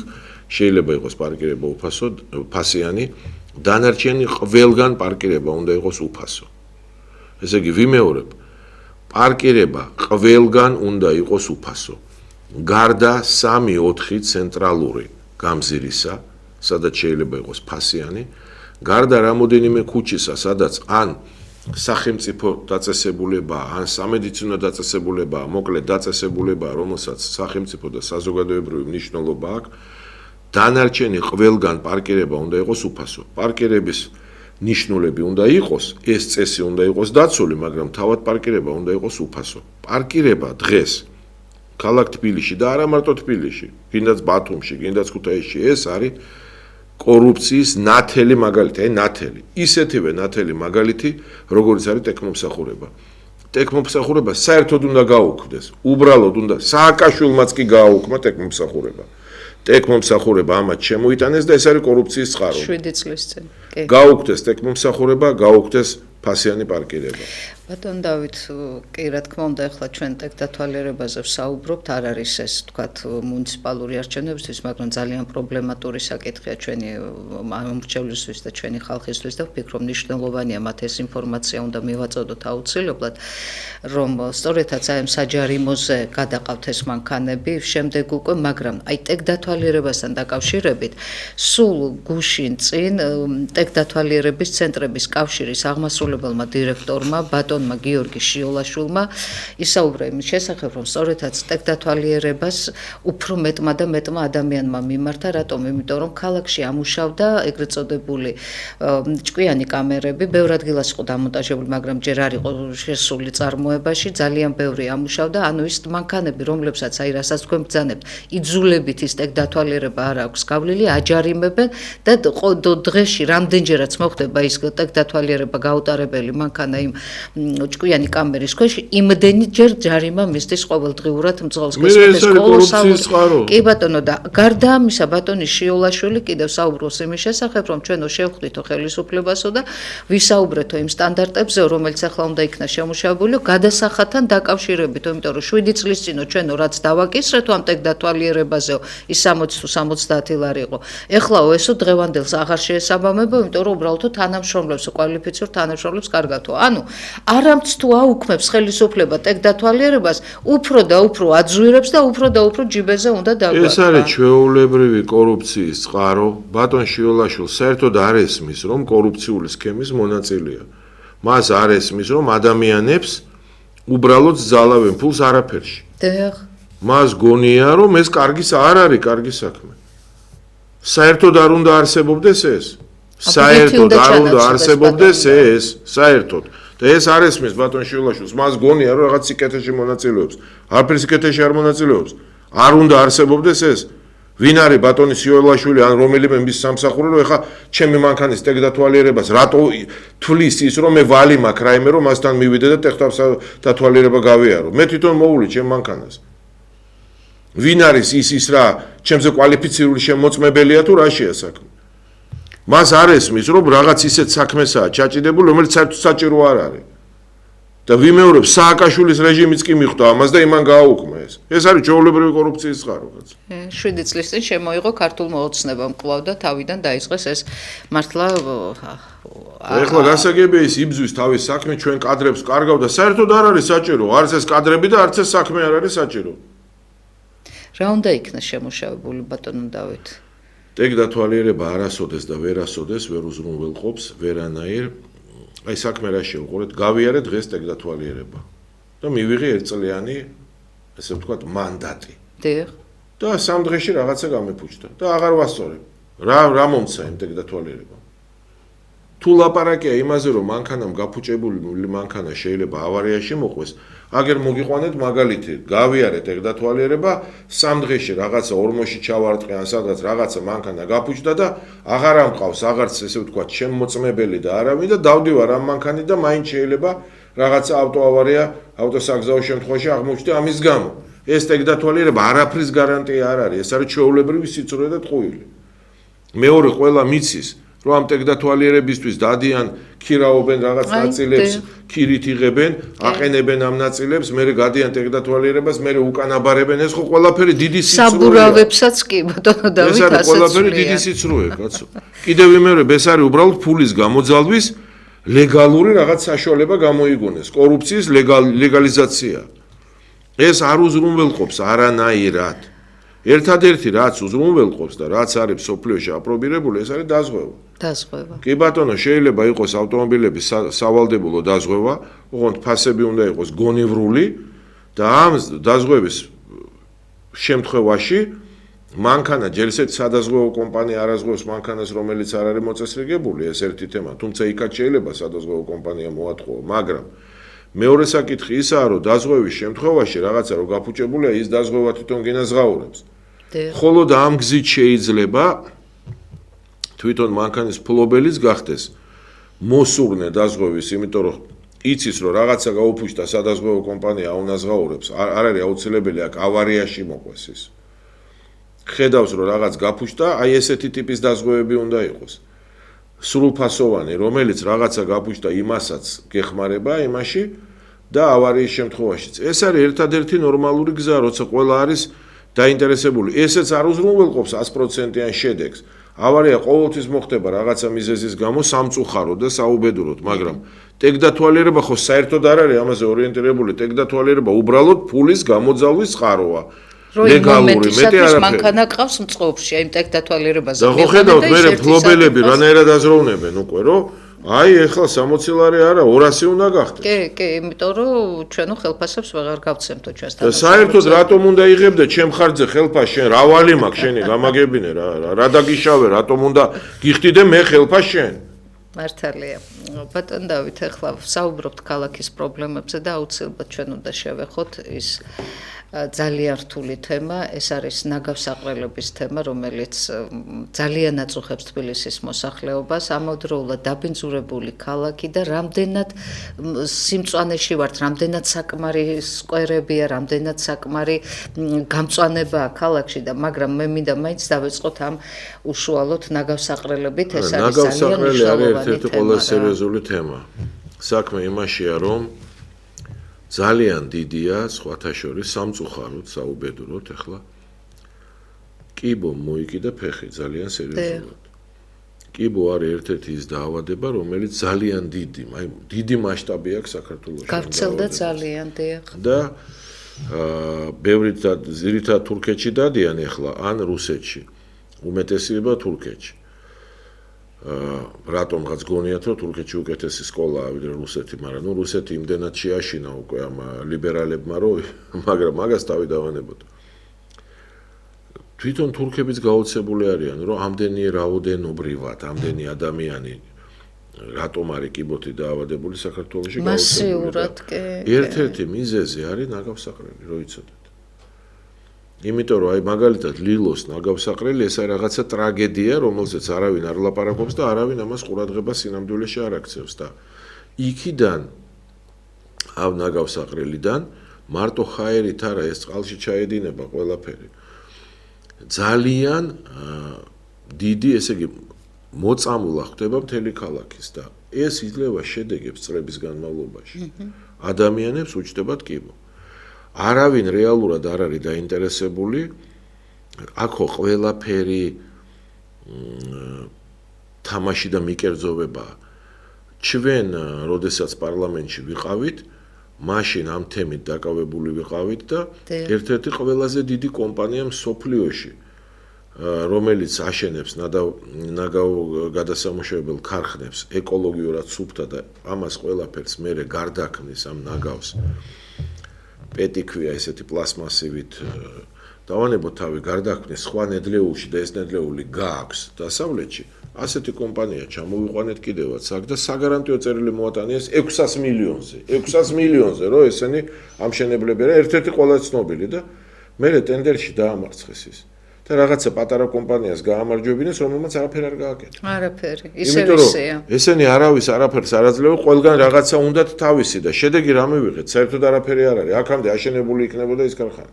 შეიძლება იყოს პარკირება უფასო, ფასიანი, დანარჩენი ყველგან პარკირება უნდა იყოს უფასო. ესე იგი, ვიმეორებ, პარკირება ყველგან უნდა იყოს უფასო. გარდა 3-4 ცენტრალური გამზირისა, სადაც შეიძლება იყოს ფასიანი, გარდა რამოდენიმე ქუჩისა, სადაც ან სახელმწიფო დაწესებულებაა, ან სამედიცინო დაწესებულებაა, მოკლედ დაწესებულებაა, რომელსაც სახელმწიფო და საზოგადოებრივი მნიშვნელობა აქვს, დანარჩენი ყველგან პარკირება უნდა იყოს უფასო. პარკირების ნიშნულები უნდა იყოს, ეს წესი უნდა იყოს დაცული, მაგრამ თავად პარკირება უნდა იყოს უფასო. პარკირება დღეს ქალაქ თბილისში და არა მარტო თბილისში, კიდაც ბათუმში, კიდაც ქუთაისში, ეს არის კორუფციის ნათელი მაგალითი, აი ნათელი. ისეთივე ნათელი მაგალითი, როგორც არის ტექნომსახურება. ტექნომსახურება საერთოდ უნდა გაუქმდეს. უბრალოდ უნდა სააკაშვილმაც კი გააუქმა ტექნომსახურება. ტექნომსახურება ამათ შემოიტანეს და ეს არის კორუფციის წყარო. 7 წლის წინ. კი. გაუქმდეს ტექნომსახურება, გაუქმდეს ფასიანი პარკირება. ბატონ დავით, კი რა თქმა უნდა, ახლა ჩვენ ტექდათვალიერებაზე ვსაუბრობთ, არ არის ეს, თქვათ, მუნიციპალური არჩევნებისთვის, მაგრამ ძალიან პრობლემატური საკითხია ჩვენი ამორჩევლისთვის და ჩვენი ხალხისთვის და ვფიქრობ, მნიშვნელოვანია მათ ეს ინფორმაცია უნდა მივაწოდოთ აუცილებლად, რომ სწორედაც აი ამ საჯარიმოზე გადაყავთ ეს მანქანები, შემდეგ უკვე, მაგრამ აი ტექდათვალიერებასთან დაკავშირებით, სულ გუშინ წინ ტექდათვალიერების ცენტრების კავშირის აღმასრულებელმა დირექტორმა ბატონმა გიორგი შიოლაშვილმა ისაუბრა იმის შესახებ, რომ სწორედაც ტექდათვალიერებას უფრო მეტმა და მეტმა ადამიანმა მიმართა, რატომ? იმიტომ რომ ქალაქში ამუშავდა ეგრეთ წოდებული ჭკვიანი კამერები, ბევრ ადგილას იყო დამონტაჟებული, მაგრამ ჯერ არ იყო შესული წარმოებაში, ძალიან ბევრი ამუშავდა, ანუ ის მანქანები, რომლებსაც აი რასაც თქვენ ბრძანებთ, იძულებით ის ტექდათვალიერება არ აქვს გავლილი, აჯარიმებენ და დღეში რამდენჯერაც მოხდება ის ტექდათვალიერება გაუტარებელი მანქანა იმ ჭკვიანი კამერის ქვეშ, იმდენი ჯერ ჯარიმა მისდის ყოველდღიურად მძღოლს. კი ბატონო, და გარდა ამისა ბატონი შიოლაშვილი კიდევ საუბრობს იმის შესახებ, რომ ჩვენო შევხვდითო ხელისუფლებასო და ვისაუბრეთო იმ სტანდარტებზე, რომელიც ახლა უნდა იქნა შემუშავებული, გადასახადთან დაკავშირებით, იმიტომ რომ 7 წლის წინო ჩვენო რაც დავაკისრეთო ამ ტექდათვალიერებაზე, ის 60 თუ 70 ლარი იყო. ეხლაო ესო დღევანდელს აღარ შეესაბამება, იმიტომ რომ უბრალოდ თანამშრომლებს, კვალიფიციურ თანამშრომლებს კარგათო. ანუ არამც თუ აუქმებს ხელისუფლება ტექდათვალიერებას, უფრო და უფრო აძვირებს და უფრო ჯიბეზე უნდა დაგვაქვს. ეს არის ჩვეულებრივი კორუფციის წყარო. ბატონ შიოლაშვილს საერთოდ არ ესმის, რომ კორუფციული სქემის მონაწილეა. მას არ ესმის, რომ ადამიანებს უბრალოდ ზალავენ ფულს არაფერში. მას გონია, რომ ეს არ არის კარგი საქმე. საერთოდ არ უნდა არსებობდეს ეს. საერთოდ არ უნდა არსებობდეს ეს, საერთოდ. და ეს არ ესმის ბატონ შიულაშვილს, მას გონია რომ რაღაც სიკეთეში მონაწილეობს. არაფერი სიკეთეში არ მონაწილეობს. არ უნდა არსებობდეს ეს. ვინ არის ბატონი შიულაშვილი ან რომელიმე მის სამსახური რომ ეხა ჩემი მანქანის ტექდათვალიერებას რატო თვლის ის რომ მე ვალი მაქვს რაიმე რომ მასთან მივიდე და ტექდათვალიერება გავიარო. მე თვითონ მოვული ჩემ მანქანას. ვინ არის ის რა ჩემზე კვალიფიცირებული შემოწმებელია თუ რაშია საქმე? მას არ ესმის რომ რაღაც ისეთ საქმესაა ჩაჭიდებული რომელიც საერთოდ საჭირო არ არის. და ვიმეორებ სააკაშვილის რეჟიმიც კი მიხვდა ამას და იმან გააუქმა ეს. ეს არის ჩვეულებრივი კორუფციის წყარო. 7 წლის წინ შემოიღო ქართულმა ოცნებამ კლავდა თავიდან დაიწყეს ეს მართლა ეხლა გასაგებია ის იბზვის თავის საქმე ჩვენ კადრებს კარგავ და საერთოდ არ არის საჭირო. არც ეს კადრები და არც ეს საქმე არ არის საჭირო. რა უნდა იქნას შემუშავებული ბატონო დავით? ტექდათვალიერება არასოდეს და ვერასოდეს ვერ უზრუნველყოფს ვერანაირ აი საქმე რა შევყურეთ, გავიარე დღეს ტექდათვალიერება და მივიღე ერთწლიანი, ესე ვთქვათ, მანდატი. დიახ. და 3 დღეში რაღაცა გამეფუჭდა და აღარ ვასწორებ. რა მომცა იმ ტექდათვალიერებამ? თუ ლაპარაკია იმაზე, რომ მანქანამ გაფუჭებული მანქანა შეიძლება ავარიაში მოყვეს, აგერ მოგიყვანეთ მაგალითი, გავიარე ტექდათვალიერება, 3 დღეში რაღაცა ორმოში ჩავარტყე ან სადღაც რაღაცა მანქანა გაფუჭდა და აღარ ამყავს, აღარც ესე ვთქვათ, შემოწმებელი და არავინ და დავდივარ ამ მანქანით და მაინც შეიძლება რაღაცა ავტოავარია, ავტოსაგზაო შემთხვევაში აღმოჩნდა ამის გამო. ეს ტექდათვალიერება არაფრის გარანტია არ არის, ეს არის ჩვეულებრივი სიცრუე და ტყუილი. მეორე ყველა მიცის რომ ამ ტექდათვალიერებისთვის დადიან, ქირაობენ რაღაც ნაწილებს, ქირით იღებენ, აყენებენ ამ ნაწილებს, მერე გადიან ტექდათვალიერებას, მერე უკან აბარებენ, ეს ხო ყველაფერი დიდი სიცრუეა. საბურავებსაც კი ბატონო დავით ეს არის ყველაფერი დიდი სიცრუეა, კაცო. კიდევ ვიმეორებ, ეს არის უბრალოდ ფულის გამოძალვის ლეგალური რაღაც საშუალება გამოიგონეს, კორუფციის ლეგალიზაცია. ეს არ უზრუნველყოფს არანაირად. ერთადერთი რაც უზრუნველყოფს და რაც არის სოფლიოში აპრობირებული, ეს არის დაზღვევა. დაზღვევა. კი ბატონო, შეიძლება იყოს ავტომობილების სავალდებულო დაზღვევა, ოღონდ ფასები უნდა იყოს გონივრული და ამ დაზღვევის შემთხვევაში მანქანა ჯერ ისევ სადაზღვეო კომპანია არაზღვევს მანქანას, რომელიც არ არის მოწესრიგებული, ეს ერთი თემა, თუმცა იქაც შეიძლება სადაზღვეო კომპანია მოათხოვო, მაგრამ მეორე საკითხი ისაა, რომ დაზღვევის შემთხვევაში რაღაცა რო გაფუჭებულია, ის დაზღვევა თვითონ გინაზღაურებს. ხოლო და ამ გზით შეიძლება თვითონ მანქანის ფლობელის გახდეს მოსურნე დაზღვევის, იმიტომ რომ იცის რომ რაღაცა გაუფუჭდა სადაზღვეო კომპანია აუნაზღაურებს, არ არის აუცილებელი აქ ავარიაში მოყვეს ის. ხედავს რომ რაღაც გაფუჭდა, აი ესეთი ტიპის დაზღვევები უნდა იყოს. სრულფასოვანი, რომელიც რაღაცა გაფუჭდა იმასაც გეხმარება იმაში და ავარიის შემთხვევაშიც. ეს არის ერთადერთი ნორმალური გზა, როცა ყველა არის დაინტერესებული. ესეც არ უზრუნველყოფს 100%-იან შედეგს. ავარია ყოველთვის მოხდება რაღაცა მიზეზის გამო სამწუხაროდ და საუბედუროდ, მაგრამ ტექდათვალიერება ხო საერთოდ არ არის ამაზე ორიენტირებული, ტექდათვალიერება უბრალოდ ფულის გამოძალვის წყაროა. ლეგალური მეტი არაფერი. მანქანა ყავს მწყობში, აი ტექდათვალიერებაზე. და ხო ხედავთ მე ფლობელები რანაირად აზროვნებენ უკვე, რომ აი ეხლა 60 ლარი არა 200 უნდა გახდეს. კი, იმიტომ რომ ჩვენო ხელფასებს ვეღარ გავცემთო ჩვენს და საერთოდ რატომ უნდა იღებდე ჩემ ხარჯზე ხელფას შენ რა ვალი მაქვს შენი გამაგებინე რა დაგიშავე რატომ უნდა გიხდიდე მე ხელფას შენ? მართალია. ბატონ დავით, ახლა საუბრობთ ქალაქის პრობლემებზე და აუცილებლად ჩვენ უნდა შევეხოთ ის ძალიან რთული თემა, ეს არის ნაგავსაყრელობის თემა, რომელიც ძალიან აწუხებს თბილისის მოსახლეობას, ამავდროულად დაბინძურებული ქალაქი და რამდენად სიმწვანეში ვართ, რამდენად საკმარი სკვერებია, რამდენად საკმარი გამწვანებაა ქალაქში და მაგრამ მე მინდა მაინც დავეწყოთ ამ უშუალოდ ნაგავსაყრელობით, ეს არის ძალიან მნიშვნელოვანი თემა. ერთ-ერთი ყველა სერიოზული თემა. საქმე იმაშია, რომ ძალიან დიდია სხვათა შორის სამწუხაროდ, საუბედუროდ, ახლა კიბო მოიკიდა ფეხი ძალიან სერიოზულად. კიბო არის ერთ-ერთი ის დაავადება, რომელიც ძალიან დიდი მასშტაბი აქვს საქართველოში. გავრცელდა ძალიან, დიახ. და ბევრი ძირითადად თურქეთში დადიან ახლა, ან რუსეთში. უმეტესობა თურქეთში. რატომღაც გონიათ, რომ თურქეთში უკეთესი სკოლაა ვიდრე რუსეთი, მაგრამ ნუ რუსეთი იმდენად შეაშინა უკვე ამ ლიბერალებმა, რომ მაგრამ მაგას თავი დავანებოთ. თვითონ თურქებიც გაოცებული არიან, რომ ამდენი რაოდენობრივად, ამდენი ადამიანი რატომ არის კიბოთი დაავადებული საქართველოში მასიურად კი. ერთ-ერთი მიზეზი არის ნაგავსაყრელი, რო იცოდეთ. იმიტომ რომ აი მაგალითად ლილოს ნაგავსაყრელი ეს არის რაღაცა ტრაგედია, რომელზეც არავინ არ ლაპარაკობს და არავინ ამას ყურადღებას სინამდვილეში არ აქცევს და იქიდან ამ ნაგავსაყრელიდან მარტო ხაერით არა ეს წყალში ჩაედინება ყველაფერი. ძალიან დიდი, ესე იგი, მოწამულა ხდება მთელი ქალაქის და ეს იძლევა შედეგებს წლების განმავლობაში. ადამიანებს უჩნდებათ კიბო. არავინ რეალურად არ არის დაინტერესებული, აქო ყველაფერი თამაში და მიკერძოვებაა. ჩვენ, როდესაც პარლამენტში ვიყავით, მაშინ ამ თემით დაკავებული ვიყავით და ერთ-ერთი ყველაზე დიდი კომპანია მსოფლიოში, რომელიც აშენებს ნაგავ გადასამუშავებელ ქარხნებს ეკოლოგიურად სუფთა და ამას ყველაფერს მერე გარდაქმნის ამ ნაგავს პეტიქვია ესეთი პლასმასივით დავანებოთ თავი გარდაქმნის სხვა ნედლეულში და ეს ნედლეული გააქვს დასავლეთში ასეთი კომპანია ჩამოვიყვანეთ კიდევაც აქ და საგარანტიო წერილი მოატანიეს 600 მილიონზე რომ ესენი ამშენებლები რა ერთ-ერთი ყველაზე ცნობილი და მერე ტენდერში დაამარცხეს ის და რაღაცა პატარა კომპანიას გაამარჯვებინეს რომელმაც არაფერი არ გააკეთა არაფერი ისევისეა ესენი არავის არაფერს არ აძლევენ ყველგან რაღაცა უნდათ თავისი და შედეგი რა მივიღეთ საერთოდ არაფერი არ არის აქამდე აშენებული იქნებოდა ის ქარხანა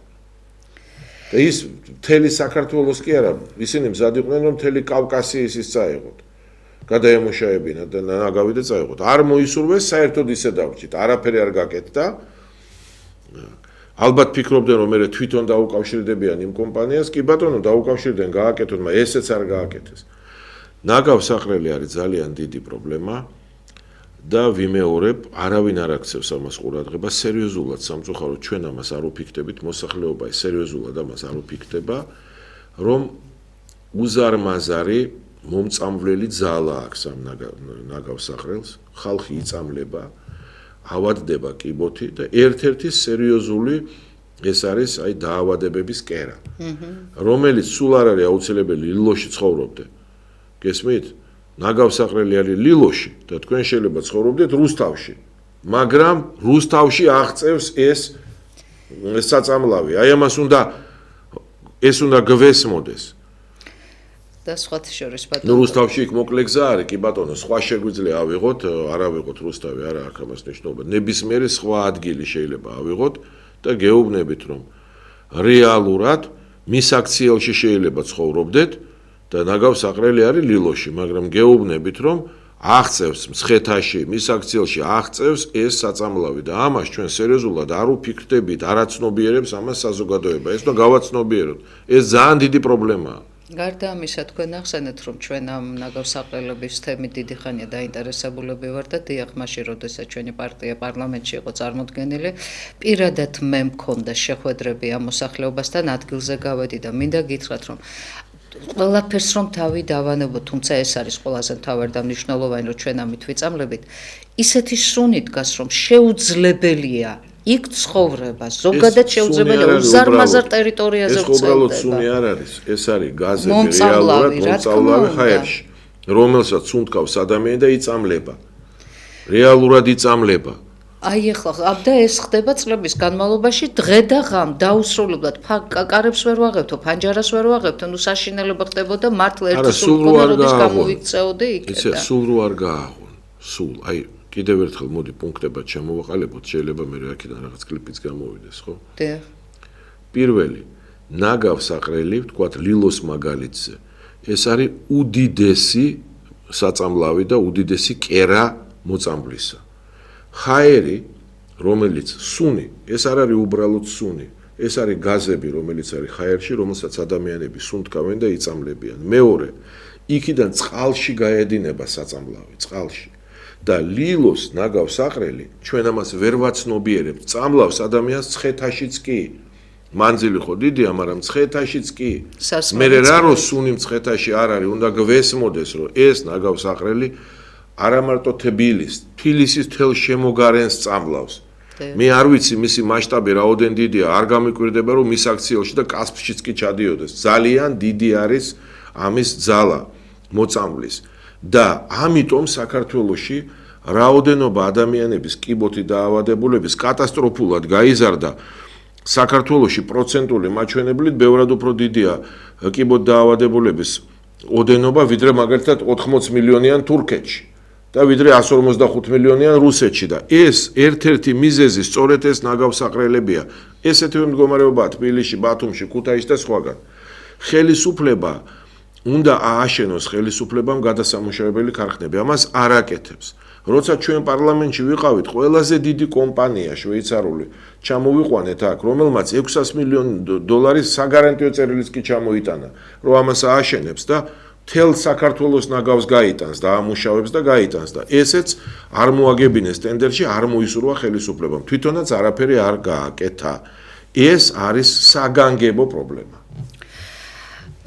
და ის მთელი საქართველოს კი არა ისინი მზად იყვნენ რომ მთელი კავკასიის ის წაეღოთ გადაემუშავებინათ და ნაგავი და წაეღოთ არ მოისურვეს საერთოდ ისე დავრჩით არაფერი არ გაკეთდა ალბათ ფიქრობდნენ რომ მე თვითონ დაუკავშირდებიან იმ კომპანიას კი ბატონო დაუკავშირდნენ გააკეთოთ მაგრამ ესეც არ გააკეთეს ნაგავსაყრელი არის ძალიან დიდი პრობლემა და ვიმეორებ არავინ არ აქცევს ამას ყურადღებას სერიოზულად სამწუხაროდ ჩვენ ამას არ უფიქრდებით მოსახლეობა სერიოზულად ამას არ უფიქრდება რომ უზარმაზარი მომწამვლელი ძალა აქვს ამ ნაგავსაყრელს ხალხი იწამლება ავადდება კიბოთი და ერთ-ერთი სერიოზული ეს არის აი დაავადებების კერა რომელიც სულ არ არის აუცილებელი ლილოში ცხოვრობდე გესმით ნაგავსაყრელი არის ლილოში და თქვენ შეიძლება ცხოვრობდეთ რუსთავში მაგრამ რუსთავში აღწევს ეს საწამლავი აი ამას უნდა გვესმოდეს და სხვათა შორის ბატონო. ნუ რუსთავში იქ მოკლე გზა არის, კი ბატონო, სხვა შეგვიძლია ავიღოთ, არ ავიღოთ რუსთავი, არა აქ ამას ნიშნობა. ნებისმიერი სხვა ადგილი შეიძლება ავიღოთ და გეუბნებით, რომ რეალურად მის აქციელში შეიძლება ცხოვრობდეთ და ნაგავსაყრელი არის ლილოში, მაგრამ გეუბნებით, რომ აღწევს მცხეთაში, მის აქციელში აღწევს ეს საწამლავი და ამას ჩვენ სერიოზულად არ უფიქრდებით, არაცნობიერებს ამას საზოგადოება. ეს უნდა გავაცნობიეროთ. ეს ძალიან დიდი პრობლემაა. გარდა ამისა თქვენ ახსენეთ რომ ჩვენ ამ ნაგავსაყრელების თემით დიდი ხანია დაინტერესებულები ვართ და დიახ მაშინ როდესაც ჩვენი პარტია პარლამენტში იყო წარმოდგენილი პირადად მე მქონდა შეხვედრები ამ მოსახლეობასთან ადგილზე გავედი და მინდა გითხრათ რომ ყველაფერს რომ თავი დავანებოთ თუმცა ეს არის ყველაზე მთავარი და მნიშვნელოვანი რომ ჩვენ ამით ვიწამლებით ისეთი სუნი დგას რომ შეუძლებელია იქ ცხოვრება ზოგადად შეუძლებელია უზარმაზარ ტერიტორიაზე ეს უბრალოდ სუნი არ არის ეს არის გაზები რეალურად მომწავლავი ჰაერში რომელსაც სუნთქავს ადამიანი და იწამლება რეალურად იწამლება აი ახლა და ეს ხდება წლების განმავლობაში დღე და ღამ დაუსრულებლად კარებს ვერ ვაღებთო ფანჯარას ვერ ვაღებთო ნუ საშინელება ხდებოდა მართლა ერთი სულ როდის გამოვიქცეოდი იქ და სულ რო არ გააღონ სულ აი კიდევ ერთხელ მოდი პუნქტებად ჩამოვაყალიბოთ შეიძლება მე აქედან რაღაც კლიპიც გამოვიდეს ხო? დიახ. პირველი ნაგავსაყრელი ვთქვათ ლილოს მაგალითზე ეს არის უდიდესი საწამლავი და უდიდესი კერა მოწამვლისა. ხაერი რომელიც სუნი ეს არ არის უბრალოდ სუნი ეს არის გაზები რომელიც არის ხაერში რომელსაც ადამიანები სუნთქავენ და იწამლებიან. მეორე იქიდან წყალში გაედინება საწამლავი წყალში და ლილოს ნაგავსაყრელი ჩვენ ამას ვერ ვაცნობიერებთ წამლავს ადამიანს ცხეთაშიც კი მანძილი ხო დიდია მაგრამ ცხეთაშიც კი მე რა რო სუნი ცხეთაში არ არის უნდა გვესმოდეს რომ ეს ნაგავსაყრელი არა მარტო თბილისის თელ შემოგარენს წამლავს მე არ ვიცი მისი მასშტაბი რაოდენ დიდია, არ გამიკვირდება რომ მის აქციელში და კასპშიც კი ჩადიოდეს. ძალიან დიდი არის ამის ძალა მოწამვლის და ამიტომ საქართველოში რაოდენობა ადამიანების კიბოთი დაავადებულების კატასტროფულად გაიზარდა. საქართველოში პროცენტული მაჩვენებლით ბევრად უფრო დიდია კიბოთ დაავადებულების ოდენობა ვიდრე მაგალითად 80 მილიონიან თურქეთში და ვიდრე 155 მილიონიან რუსეთში და ეს ერთ-ერთი მიზეზი სწორედ ეს ნაგავსაყრელებია. ესეთივე მდგომარეობაა თბილისში, ბათუმში, ქუთაისში და სხვაგან. ხელისუფლება უნდა ააშენოს ხელისუფლებამ გადასამუშავებელი ქარხნები. ამას არ აკეთებს. როცა ჩვენ პარლამენტში ვიყავით, ყველაზე დიდი კომპანია შვეიცარიული ჩამოვიყვანეთ აქ, რომელმაც 600 მილიონი დოლარის საგარანტიო წერილიც კი ჩამოიტანა, რომ ამას ააშენებს და მთელ საქართველოს ნაგავს გაიტანს და ამუშავებს და გაიტანს და ესეც არ მოაგებინეს ტენდერში, არ მოისურვა ხელისუფლებამ. თვითონაც არაფერი არ გააკეთა. ეს არის საგანგებო პრობლემა.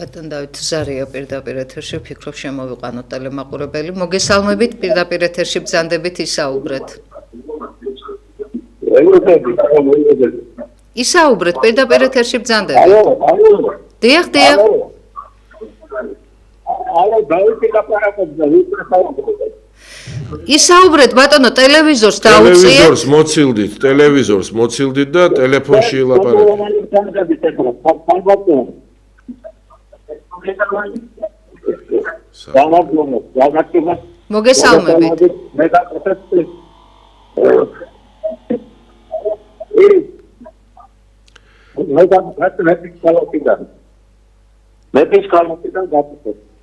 ბატონ დავით ზარია პირდაპირ ეთერში, ვფიქრობ შემოვიყვანოთ ტელემაყურებელი. მოგესალმებით, პირდაპირ ეთერში ბრძანდებით ისაუბრეთ. ისაუბრეთ, პირდაპირ ეთერში ბრძანდებით. დიახ. ისაუბრეთ, ბატონო, ტელევიზორს დაუწიეთ. ტელევიზორს მოცილდით და ტელეფონში ლაპარაკობთ. მოგესალმებით.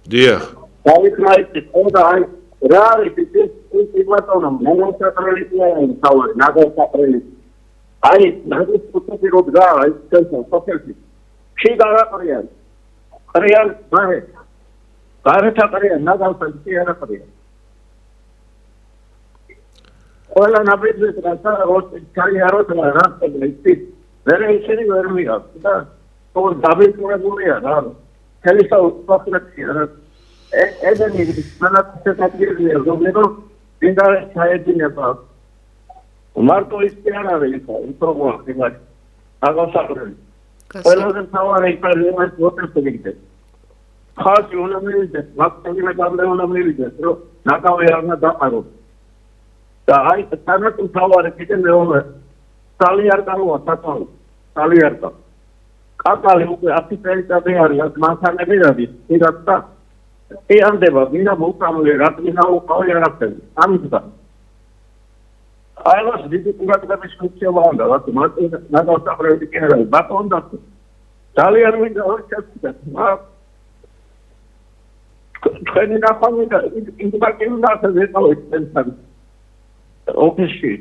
დიახ. დავით მაიცი ხოდა აი რა არის ის პლატონა მონოსატრალიტიანი თავი ნაგავსაყრელი აი ნაგვის პროცესი რო დგა აი თელსა სოფელში შე დაღაყრიან ყრიან მარე გარეთ აყრიან ნაგავსაყრელი არაყრიან ყველა ნაბიჯს რაცა როცა კარიეროს რასტები ვერ ისინი ვერ მიიღებს და თორ დაბეჭდებულია რა თელსა სოფელში ედენი მანაცესატირია ზოგადად დინდარე ჩაედინება მარტო ის კი არ არის ის პრობლემა აგასაყრელი ყველაზე მთავარი პრობლემა მოწესრიგდა ხალხი უნდა მივიდეს მაქსიმუმ პრობლემა უნდა მივიდეს რომ ნაკავი არ უნდა დაყარო და აი თანაც მთავარი კიდე მეორე სალი არ გამოვა საკალო სალი არ და კაკალი უკვე ასისტენტები არის მანქანები არის იგაცა ეანდება ვინა მოწამლე რა ვინა უყავი არაფერი ამიტომ აი მას დიდი კურატების ფუნქცია უნდა რა ნაგავსაყრელი კი არა ბატონდა ძალიან მინდა ორჩასდა თქვენი ნახავი და ინტეგრაციული დასაწყისი ცენტრი ოფისში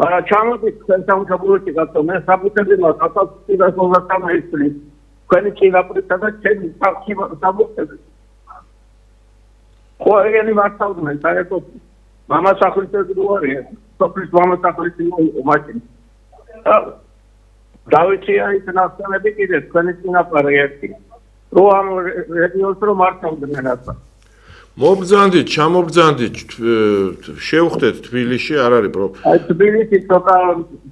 მაგრამ ჩამოდით ცენტრალურ გატო მე საბუთები მაგათაც და სულასთან ისწრი თქვენი წინაპრითა და ჩემი ფაქი საბუთები ხოერგენი მართავდნენ საერთოდ მამას ახლისაც როარია სოფლის მამას ახლისაც მაშინ დავითი არის ნახტანები კიდე თქვენი წინაპარი ერთი რო ამ რეგიონს რო მართავდნენ ასე მობრძანდით ჩამობრძანდით შევხვდეთ თბილისში არ არის პრობლემა აი თბილისში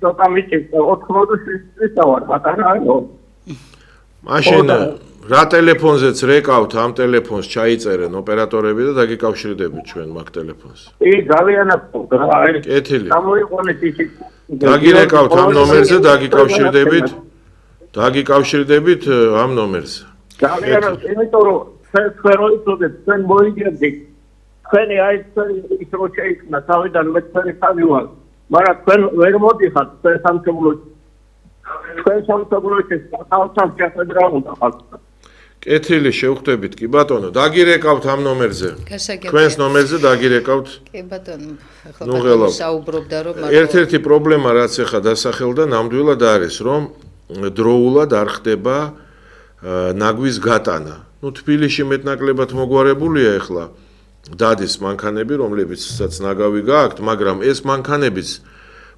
ცოტა მიჭირს 87 წელს ვარ ბატონო მაშინ რა ტელეფონზეც რეკავთ ამ ტელეფონს ჩაიწერენ ოპერატორები და დაგიკავშირდებით ჩვენ მაგ ტელეფონს. კი, ძალიან აფსოვს რა არის. კეთილი. გამოიყენეთ ის. დაგირეკავთ ამ ნომერზე, დაგიკავშირდებით ამ ნომერზე. ძალიან, იმიტომ რომ სფეროიდებს ჩვენ მოიგებდით. თქვენი აი ის რო შეიქმნა თავიდან მე თქვენი თავი ვარ. მაგრამ თქვენ ვერ მოდიხართ თქვენ სამშობლოში. თქვენ სამშობლოში ხალხთან შეხვედრა უნდა ხალხთან. კეთილი შევხვდებით კი ბატონო დაგირეკავთ ამ ნომერზე თქვენს ნომერზე დაგირეკავთ კი ბატონო ახლა საუბრობდა რომ ერთ-ერთი პრობლემა რაც ახლა დასახელდა ნამდვილად არის რომ დროულად არ ხდება ნაგვის გატანა ნუ თბილისში მეტნაკლებად მოგვარებულია ახლა დადის მანქანები რომლებიცაც ნაგავი გააქვთ მაგრამ ეს მანქანებიც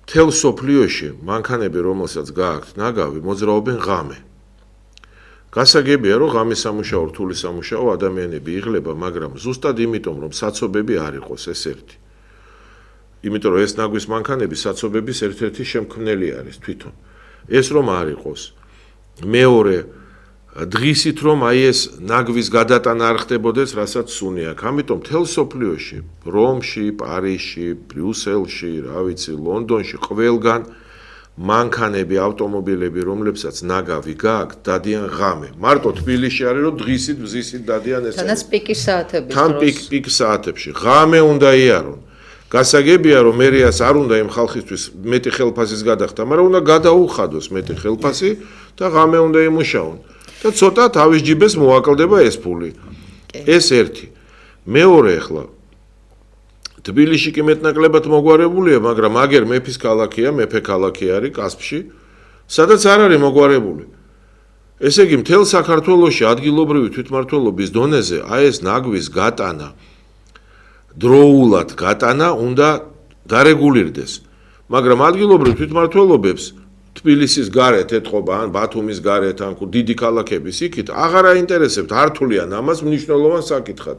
მთელ სოფლიოში მანქანები რომელსაც გააქვთ ნაგავი მოძრაობენ ღამე გასაგებია რომ ღამის სამუშაო რთული სამუშაო ადამიანები იღლება მაგრამ ზუსტად იმიტომ რომ საცობები არ იყოს ეს ერთი იმიტომ რომ ეს ნაგვის მანქანები საცობების ერთ-ერთი შემქმნელი არის თვითონ. ეს რომ არ იყოს. მეორე დღისით რომ აი ეს ნაგვის გადატანა არ ხდებოდეს, რასაც სუნი აქვს. ამიტომ მთელ სოფლიოში, რომში, პარიზში, ბრიუსელში, რა ვიცი, ლონდონში ყველგან მანქანები, ავტომობილები, რომლებსაც ნაგავი გააქვთ, დადიან ღამე. მარტო თბილისში არის რომ დღისით, მზისით დადიან ეს. თანაც პიკის საათების თან პიკ საათებში. ღამე უნდა იარონ. გასაგებია რომ მერიას არ უნდა იმ ხალხისთვის მეტი ხელფასის გადახდა, მაგრამ უნდა გადაუხადოს მეტი ხელფასი და ღამე უნდა იმუშაონ. და ცოტა თავის ჯიბეს მოაკლდება ეს ფული. ეს ერთი. მეორე ახლა თბილისში კი მეტნაკლებად მოგვარებულია, მაგრამ აგერ მეფის ქალაქია, მეფე ქალაქი არის კასპში, სადაც არ არის მოგვარებული. ესე იგი მთელ საქართველოში ადგილობრივი თვითმმართველობის დონეზე აი ეს ნაგვის გატანა, დროულად გატანა უნდა დარეგულირდეს. მაგრამ ადგილობრივ თვითმმართველობებს თბილისის გარეთ ეთყობა ან ბათუმის გარეთ ან დიდი ქალაქების იქით აღარ აინტერესებთ, არ თვლიან ამას მნიშვნელოვან საკითხად.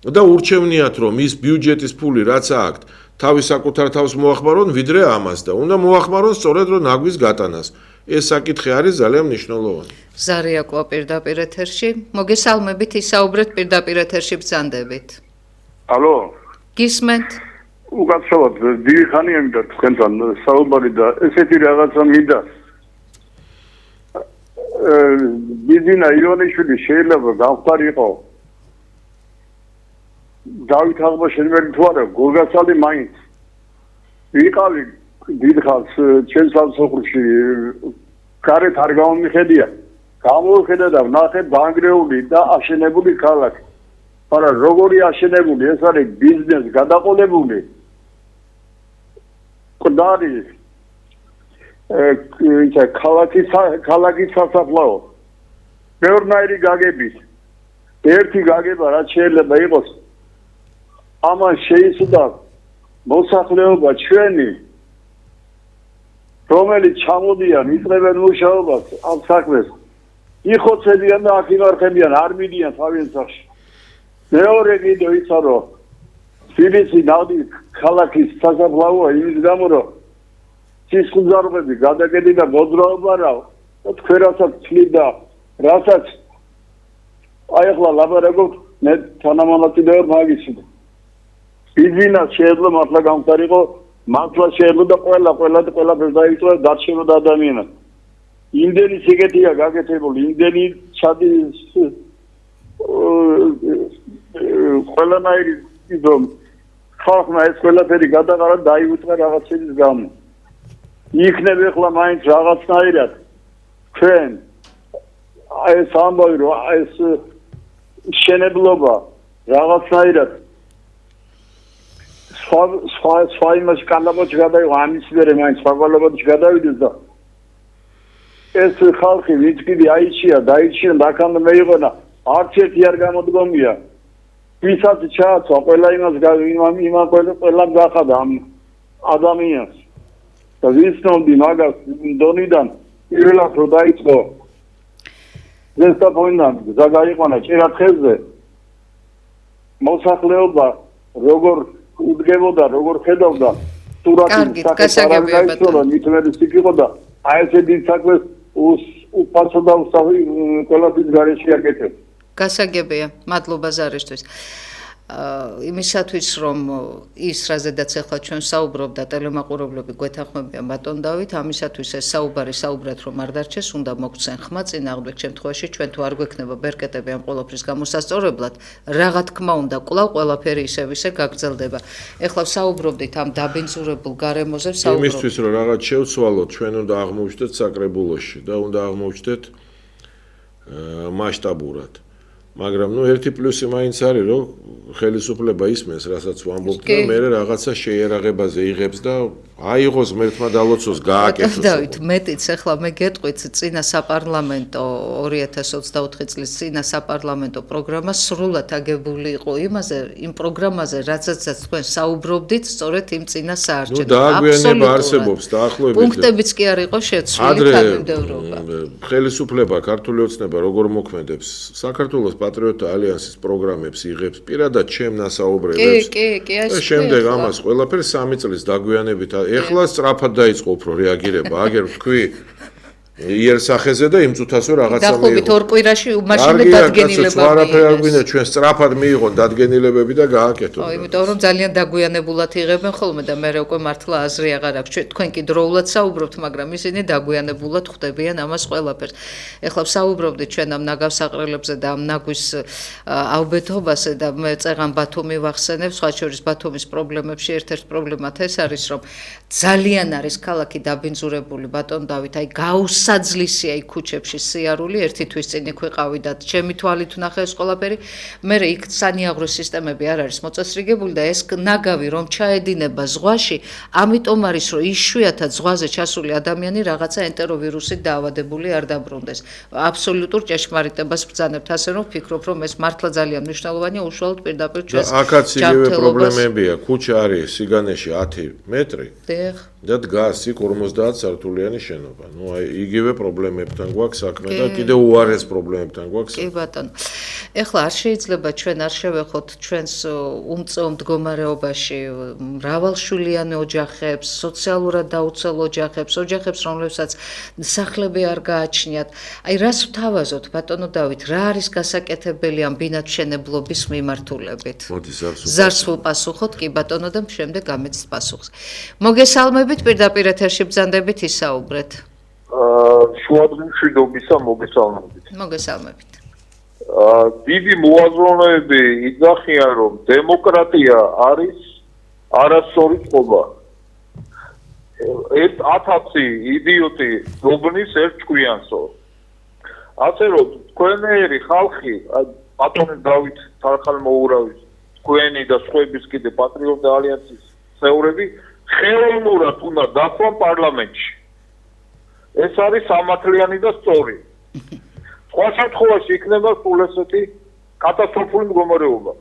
და ურჩევნიათ რომ ის ბიუჯეტის ფული რაც აქვთ, თავის საკუთარ თავს მოახმარონ ვიდრე ამას და უნდა მოახმარონ სწორედ რომ ნაგვის გატანას. ეს საკითხი არის ძალიან მნიშვნელოვანი. ზარია ყვა პირდაპირ ეთერში. მოგესალმებით, ისაუბრეთ პირდაპირ ეთერში ბრძანდებით. ალო, გისმენთ? უკაცრავად დიდი ხანია მინდა თქვენთან საუბარი და ესეთი რაღაცა მინდა. ბიზინა იონიშვილი შეიძლება გამხდარიყო. დავით აღმაშენებელი თუ არა, გორგასალი მაინც. ვიყავი დიდ ხანს ჩემს სამსახურში, გარეთ არ გამომიხედია. გამოვიხედა და ვნახე ბანგრეული და აშენებული ქალაქი. მაგრამ როგორი აშენებული, ეს არის ბიზნეს გადაყოლებული. ყდარი ქალაქის სასაფლაო. ბევრნაირი გაგებით. ერთი გაგება რაც შეიძლება იყოს. ამან შეიცვალა მოსახლეობა ჩვენი, რომელიც ჩამოდიან, იწყებენ მუშაობას ამ საქმეს. იხოცებიან და აქ იმარხებიან, არ მიდიან თავიანთ სახში. მეორე კიდევ ისა რომ თბილისი ნავდის ქალაქის სასაფლაოა იმის გამო რომ სისხლძარღვები გადაკეტი და მოძრაობა რა თქვენ რასაც თვლით და რასაც აი ახლა ლაბარაკობთ მე თანამონაწილეობ მაგისი ბიზნესი შეიძლება მართლა გამხდარიყო მართლა შეიძლება და ყველაფერს დაიწვა დარჩენოდა ადამიანად იმდენი სიგეთია გაკეთებული იმდენი ჩადი ყველანაირი რომ ხალხმა ეს ყველაფერი გადაყარა დაიუწყა რაღაცების გამო. იქნებ ახლა მაინც რაღაცნაირად ჩვენ ეს ამბავი რომ ეს შენებლობა რაღაცნაირად სხვა იმას კალაბოჩ გადაიღო ამის მერე მაინც სხვაგალაბოჩ გადავიდეს და ეს ხალხი ვინც კიდე დაიჭია დაქან მეიღონა არც ერთი არ გამოდგომია ვისაც ჩააცვა ყველა იმას იმან ყველამ გახადა ამ ადამიანს და ვიცნობდი მაგას დონიდან პირველად რო დაიწყო ზესტაფონიდან ზაგაიყვანა ჭირათხეზე მოსახლეობა როგორ უდგებოდა როგორ ხედავდა სურათი გასაგებია მitmedis იყო და აი ესე დიდ საქმეს უპასო და უსავი ყველაფრის გარეშე აკეთებ გასაგებია მადლობა ზარისთვის იმისათვის რომ ის რაზედაც ახლა ჩვენ საუბრობ და ტელემაყურებლები გვეთანხმებიან ბატონ დავით ამისათვის ეს საუბრად რომ არ დარჩეს უნდა მოგცენ ხმა წინააღმდეგ შემთხვევაში ჩვენ თუ არ გვექნება ბერკეტები ამ ყოლაფრის გამოსასწორებლად რაღა თქმა უნდა კვლავ ყველაფერი ისე გაგრძელდება ეხლა საუბრობდით ამ დაბინძურებულ გარემოზე საუბრობთ იმისთვის რომ რაღაც შევცვალოთ ჩვენ უნდა აღმოვჩნდეთ საკრებულოში და უნდა აღმოვჩნდეთ მასშტაბურად მაგრამ ნუ ერთი პლუსი მაინც არის რომ ხელისუფლება ისმენს რასაც ვამბობთ და მე რაღაცა შეიარაღებაზე იღებს და აიღოს ღმერთმა დალოცოს გააკეთოს. დავით, მეტიც ახლა მე გეტყვით წინა საპარლამენტო 2024 წლის წინა საპარლამენტო პროგრამა სრულად აგებული იყო იმაზე, იმ პროგრამაზე, რაცაც თქვენ საუბრობდით, სწორედ იმ წინა საარჩევნო. დააგვიანება არსებობს დაახლოებით. პუნქტებიც კი არ იყო შეცვლილი თანამდებობა. ხელისუფლება ქართული ოცნება როგორ მოქმედებს? საქართველოს პატრიოტთა ალიანსის პროგრამებს იღებს პირადად ჩემ ნასაუბრებებს. კი, და შემდეგ ამას ყველაფერს 3 წლის დაგვიანებით ეხლა სწრაფად დაიწყო უფრო რეაგირება, აგერ ვთქვი იერსახეზე და იმ წუთასვე რაღაცა მიიღო. დაახლოებით 2 კვირაში მაშინე დადგენილება არაფერი არ გვინდა, ჩვენ სწრაფად მიიღო დადგენილებები და გააკეთო. იმიტომ რომ ძალიან დაგვიანებულად იღებენ ხოლმე და მე უკვე მართლა აზრი აღარ აქვს. თქვენ კი დროულად საუბრობთ, მაგრამ ისინი დაგვიანებულად ხვდებიან ამას ყველაფერს. ეხლა ვსაუბრობდით ჩვენ ამ ნაგავსაყრელებზე და ამ ნაგვის ავბეთობაზე და მე წეღან ბათუმი ვახსენებ, სხვა შორის ბათუმის პრობლემებში ერთ-ერთი პრობლემათ ეს არის, რომ ძალიან არის ქალაქი დაბინძურებული, ბატონ დავით, აი გაუსაძლისია იქ ქუჩებში სიარული, ერთი თვის წინ იქ ვიყავი და ჩემი თვალით ვნახე ეს ყველაფერი, მე იქ სანიაღრო სისტემები არ არის მოწესრიგებული და ეს ნაგავი რომ ჩაედინება ზღვაში, ამიტომ არის რომ იშვიათად ზღვაზე ჩასული ადამიანი რაღაცა ენტეროვირუსით დაავადებული არ დაბრუნდეს. აბსოლუტურ ჭეშმარიტებას ბრძანებთ, ასე რომ ვფიქრობ, რომ ეს მართლა ძალიან მნიშვნელოვანია, უშუალოდ პირდაპირ ჩვენს აქაც იგივე პრობლემებია, ქუჩა არის სიგანეში 10 მეტრი. და დგას იქ 50 სართულიანი შენობა. ნუ აი იგივე პრობლემებთან გვაქვს საქმე და კიდევ უარეს პრობლემებთან გვაქვს. კი ბატონო. ეხლა არ შეიძლება ჩვენ არ შევეხოთ ჩვენს უმწვევ მდგომარეობაში მრავალშვილიანი ოჯახებს, სოციალურად დაუცველ ოჯახებს, რომლებსაც სახლები არ გააჩნიათ. აი რას ვთავაზოთ ბატონო დავით, რა არის გასაკეთებელი ამ ბინადმშენებლობის მიმართულებით? მოდი ზარს ვუპასუხოთ კი ბატონო და შემდეგ გამეცით პასუხს. მოგესალმებით, პირდაპირ ეთერში ბრძანდებით ისაუბრეთ. შუადღემშვიდობისა მოგესალმებით. მოგესალმებით. დიდი მოაზროვნეები იძახიან, რომ დემოკრატია არის არასწორი წყობა. 1000 იდიოტი დობნის ერთ ჭკვიანსო. ასე რომ თქვენერი ხალხი, ბატონი დავით თარხალმოურავის, თქვენი და სხვების კიდე პატრიოტთა ალიანსის წევრები ხელოვნურად უნდა დახვან პარლამენტში. ეს არის სამართლიანი და სწორი. სხვა შემთხვევაში იქნება სულ ესეთი კატასტროფული მდგომარეობა.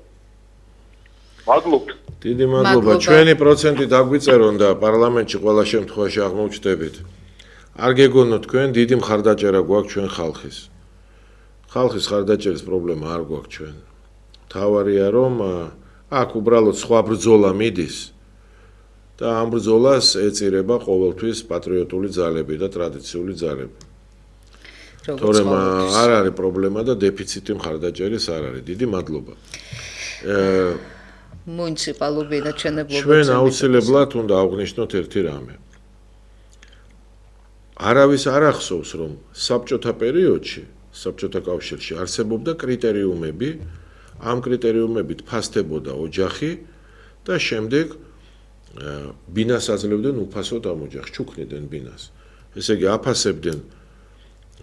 მადლობთ. დიდი მადლობა. ჩვენი პროცენტი დაგვიწერონ და პარლამენტში ყველა შემთხვევაში აღმოჩნდებით. არ გეგონოთ თქვენ დიდი მხარდაჭერა გვაქვს ჩვენ ხალხის. ხალხის მხარდაჭერის პრობლემა არ გვაქვს ჩვენ. თავარია რომ აქ უბრალოდ სხვა ბრძოლა მიდის. და ამ ბრძოლას ეწირება ყოველთვის პატრიოტული ძალები და ტრადიციული ძალები. თორემ არ არის პრობლემა და დეფიციტი მხარდაჭერის არ არის. დიდი მადლობა. მუნიციპალური ბინადმშენებლობა ჩვენ აუცილებლად უნდა აღვნიშნოთ ერთი რამე. არავის არ ახსოვს, რომ საბჭოთა პერიოდში, საბჭოთა კავშირში არსებობდა კრიტერიუმები, ამ კრიტერიუმებით ფასდებოდა ოჯახი და შემდეგ ბინას აძლევდნენ უფასოდ ამ ოჯახს, ჩუქნიდნენ ბინას. ესე იგი აფასებდნენ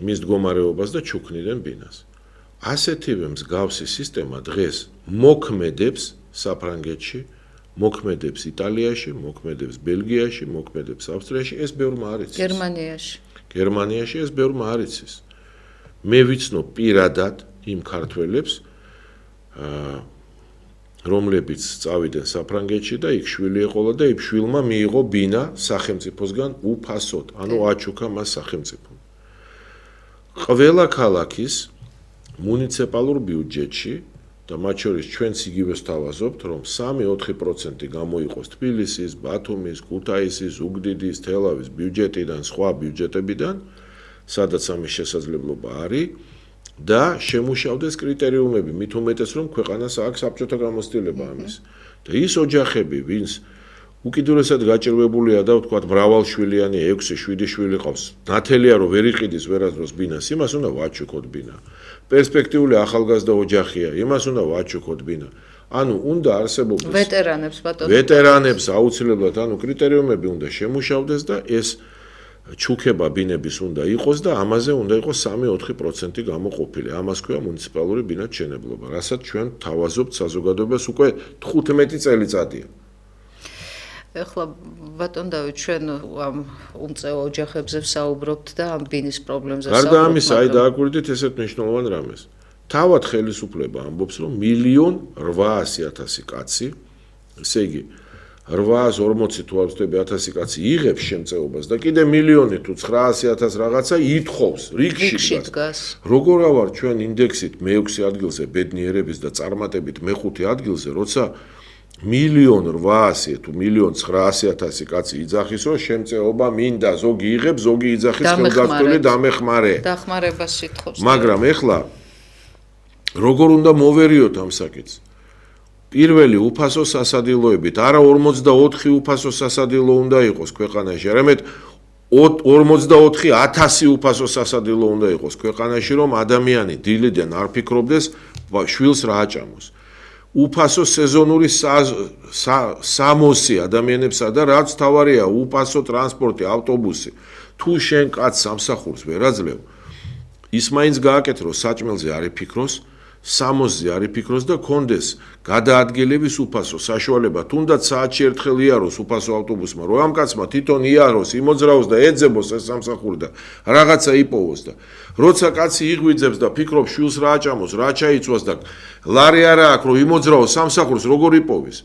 მის მდგომარეობას და ჩუქნიდნენ ბინას. ასეთივე მსგავსი სისტემა დღეს მოქმედებს საფრანგეთში, მოქმედებს იტალიაში, მოქმედებს ბელგიაში, მოქმედებს ავსტრიაში, ეს ბევრმა არ იცის. გერმანიაში ეს ბევრმა არ იცის. მე ვიცნობ პირადად იმ ქართველებს, რომლებიც წავიდნენ საფრანგეთში და იქ შვილი ეყოლა და იმ შვილმა მიიღო ბინა სახელმწიფოსგან უფასოდ, ანუ აჩუქა მას სახელმწიფომ. ყველა ქალაქის მუნიციპალურ ბიუჯეტში და მათ შორის ჩვენც იგივეს ვთავაზობთ, რომ 3-4% გამოიყოს თბილისის, ბათუმის, ქუთაისის, ზუგდიდის, თელავის ბიუჯეტიდან, სხვა ბიუჯეტებიდან, სადაც ამის შესაძლებლობა არის და შემუშავდეს კრიტერიუმები, მით უმეტეს რომ ქვეყანას აქვს საბჭოთა გამოცდილება ამის. და ის ოჯახები, ვინც უკიდურესად გაჭირვებულია და ვთქვათ მრავალშვილიანი 6-7 შვილი ყავს, ნათელია რომ ვერ იყიდის ვერასდროს ბინას, იმას უნდა ვაჩუქოთ ბინა. პერსპექტიული ახალგაზრდა ოჯახია, იმას უნდა ვაჩუქოთ ბინა. ანუ უნდა არსებობდეს ვეტერანებს ბატონო. ვეტერანებს აუცილებლად, ანუ კრიტერიუმები უნდა შემუშავდეს და ეს ჩუქება ბინების უნდა იყოს და ამაზე უნდა იყოს 3-4% გამოყოფილი. ამას ქვია მუნიციპალური ბინადმშენებლობა, რასაც ჩვენ თავაზობთ საზოგადოებას უკვე 15 წელიწადია. ეხლა ბატონ დავით ჩვენ ამ უმწეო ოჯახებზე ვსაუბრობთ და ამ ბინის პრობლემზე ვსაუბრობთ. გარდა ამისა, აი დააკვირდით ესეთ მნიშვნელოვან რამეს. თავად ხელისუფლება ამბობს, რომ 1,800,000 კაცი, ესე იგი 840 თუ არ ვწდები 1000 კაცი იღებს შემწეობას და კიდე 1,000,000 თუ 900,000 რაღაცა ითხოვს რიგში დგას. როგორ ვარ ჩვენ ინდექსით მე-6 ადგილზე ბედნიერების და წარმატებით მე-5 ადგილზე, როცა 1,800,000 თუ 1,900,000 კაცი იძახის, რომ შემწეობა მინდა, ზოგი იღებს, ზოგი იძახის ხელგასწველი დამეხმარე. დახმარებას სიტყობს. მაგრამ ეხლა როგორ უნდა მოვერიოთ ამ საკითხს? პირველი უფასო სასადილოებით, არა 44 უფასო სასადილო უნდა იყოს ქვეყანაში, არამედ 44,000 უფასო სასადილო უნდა იყოს ქვეყანაში, რომ ადამიანი დილიდან არ ფიქრობდეს შვილს რა აჭამოს. უფასო სეზონური სამოსი ადამიანებსა და რაც თავარია უფასო ტრანსპორტი, ავტობუსი. თუ შენ კაც სამსახურს ვერ აძლევ, ის მაინც გააკეთრო საჭმელზე არ იფიქროს, სამოსზე არ იფიქროს და კონდეს გადაადგილების უფასო საშუალება, თუნდაც საათში ერთხელ იაროს უფასო ავტობუსმა, რომ ამ კაცმა თვითონ იაროს, იმოძრაოს და ეძებოს ეს სამსახური და რაღაცა იპოვოს და როცა კაცი იღვიძებს და ფიქრობს შვილს რა აჭამოს, რა ჩაიწვას და ლარი არა აქვს, რომ იმოძრაოს სამსახურს როგორ იპოვის.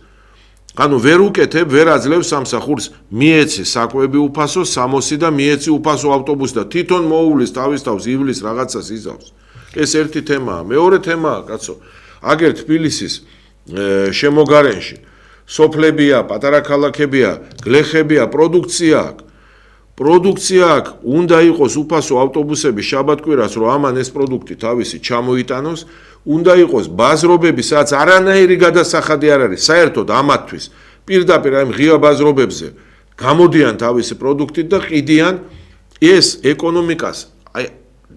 ანუ ვერ უკეთებ, ვერ აძლევ სამსახურს, მიეცი საკვები უფასო, სამოსი და მიეცი უფასო ავტობუსი და თვითონ მოუვლის თავის თავს ივლის რაღაცას იზავს. ეს ერთი თემაა. მეორე თემაა, კაცო. აგერ თბილისის შემოგარენში სოფლებია, პატარა ქალაქებია, გლეხებია, პროდუქცია აქვს. პროდუქცია აქვს, უნდა იყოს უფასო ავტობუსები შაბათ-კვირას, რომ ამან ეს პროდუქტი თავისი ჩამოიტანოს, უნდა იყოს ბაზრობები, სადაც არანაირი გადასახადი არ არის, საერთოდ ამათთვის. პირდაპირ აი ღია ბაზრობებზე გამოდიან თავისი პროდუქტით და ყიდიან ეს ეკონომიკას აი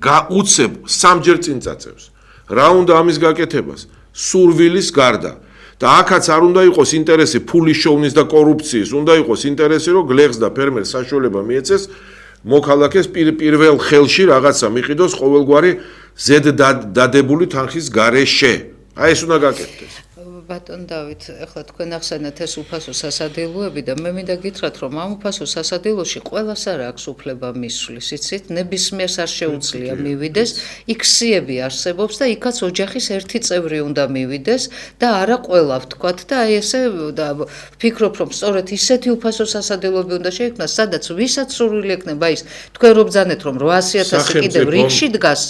გაუცებ სამჯერ წინ წაწევს. რა უნდა ამის გაკეთებას? სურვილის გარდა. და აქაც არ უნდა იყოს ინტერესი ფულის შოვნის და კორუფციის, უნდა იყოს ინტერესი, რომ გლეხს და ფერმერს საშუალება მიეცეს მოქალაქეს პირველ ხელში რაღაცა მიყიდოს ყოველგვარი ზედ დადებული თანხის გარეშე. აი ეს უნდა გაკეთდეს. ბატონ დავით, ახლა თქვენ ახსენეთ ეს უფასო სასადილოები და მე მინდა გითხრათ, რომ ამ უფასო სასადილოში ყველას არ აქვს უფლება მისვლის, იცით, ნებისმიერს არ შეუძლია მივიდეს, იქ სიები არსებობს და იქაც ოჯახის ერთი წევრი უნდა მივიდეს და არა ყველა ვთქვათ და აი ესე ვფიქრობ, რომ სწორედ ისეთი უფასო სასადილოები უნდა შეიქმნას, სადაც ვისაც სურვილი ექნება ის, თქვენ რო ბრძანეთ, რომ 800,000 კიდევ რიგში დგას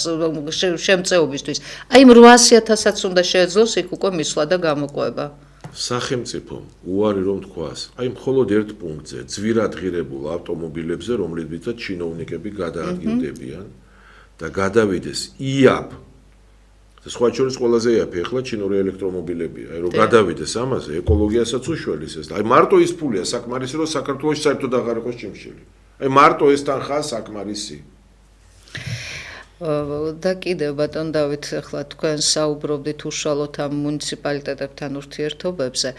შემწეობისთვის, აი იმ 800,000-აც უნდა შეეძლოს იქ უკვე მისვლა და გამოყვება. სახელმწიფომ უარი რომ თქვას, აი მხოლოდ ერთ პუნქტზე, ძვირადღირებულ ავტომობილებზე, რომლებიცაც ჩინოვნიკები გადაადგილდებიან და გადავიდეს იაპ. სხვა შორის ყველაზე იაფი ახლა ჩინური ელექტრომობილებია. აი რომ გადავიდეს ამაზე, ეკოლოგიასაც უშველის ეს. აი მარტო ის ფულია საკმარისი, რომ საქართველოს საერთოდ აღარ იყოს ჩიმშილი. აი მარტო ეს თანხაა საკმარისი. და კიდევ ბატონ დავით, ახლა თქვენ საუბრობდით უშუალოდ ამ მუნიციპალიტეტებთან ურთიერთობებზე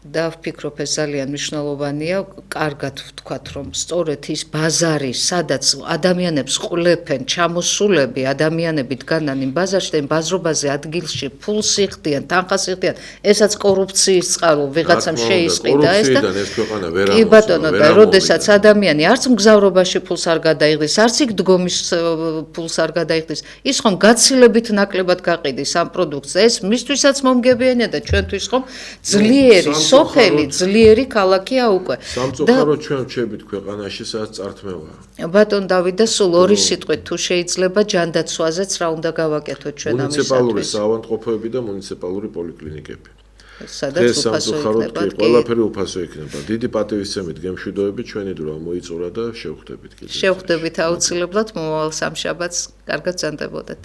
და ვფიქრობ ეს ძალიან მნიშვნელოვანია, კარგად ვთქვათ, რომ სწორედ ის ბაზარი, სადაც ადამიანებს ყვლეფენ, ჩამოსულები ადამიანები დგანან იმ ბაზარში და იმ ბაზრობაზე ადგილში ფულს იხდიან, თანხას იხდიან, ესაც კორუფციის წყარო ვიღაცამ შეისყიდა ეს და კი ბატონო და როდესაც ადამიანი არც მგზავრობაში ფულს არ გადაიღდეს, არც იქ დგომის ფულს არ დაიხდის. ის ხომ გაცილებით ნაკლებად გაყიდის ამ პროდუქტს. ეს მისთვისაც მომგებიანია და ჩვენთვის ხომ ძლიერი სოფელი, ძლიერი ქალაქია უკვე. სამწუხაროდ ჩვენ ვჩებით ქვეყანაში, სადაც წართმევაა. ბატონ დავით და სულ ორი სიტყვით თუ შეიძლება ჯანდაცვაზეც რა უნდა გავაკეთოთ ჩვენ ამისათვის. მუნიციპალური საავადმყოფოები და მუნიციპალური პოლიკლინიკები. სადაც უფასო იქნება. ყველაფერი უფასო იქნება. დიდი პატივისცემით გემშვიდობებით, ჩვენი დრო მოიწურა და შევხვდებით კიდევ. შევხვდებით აუცილებლად მომავალ სამშაბათს. კარგად ზანდებოდეთ.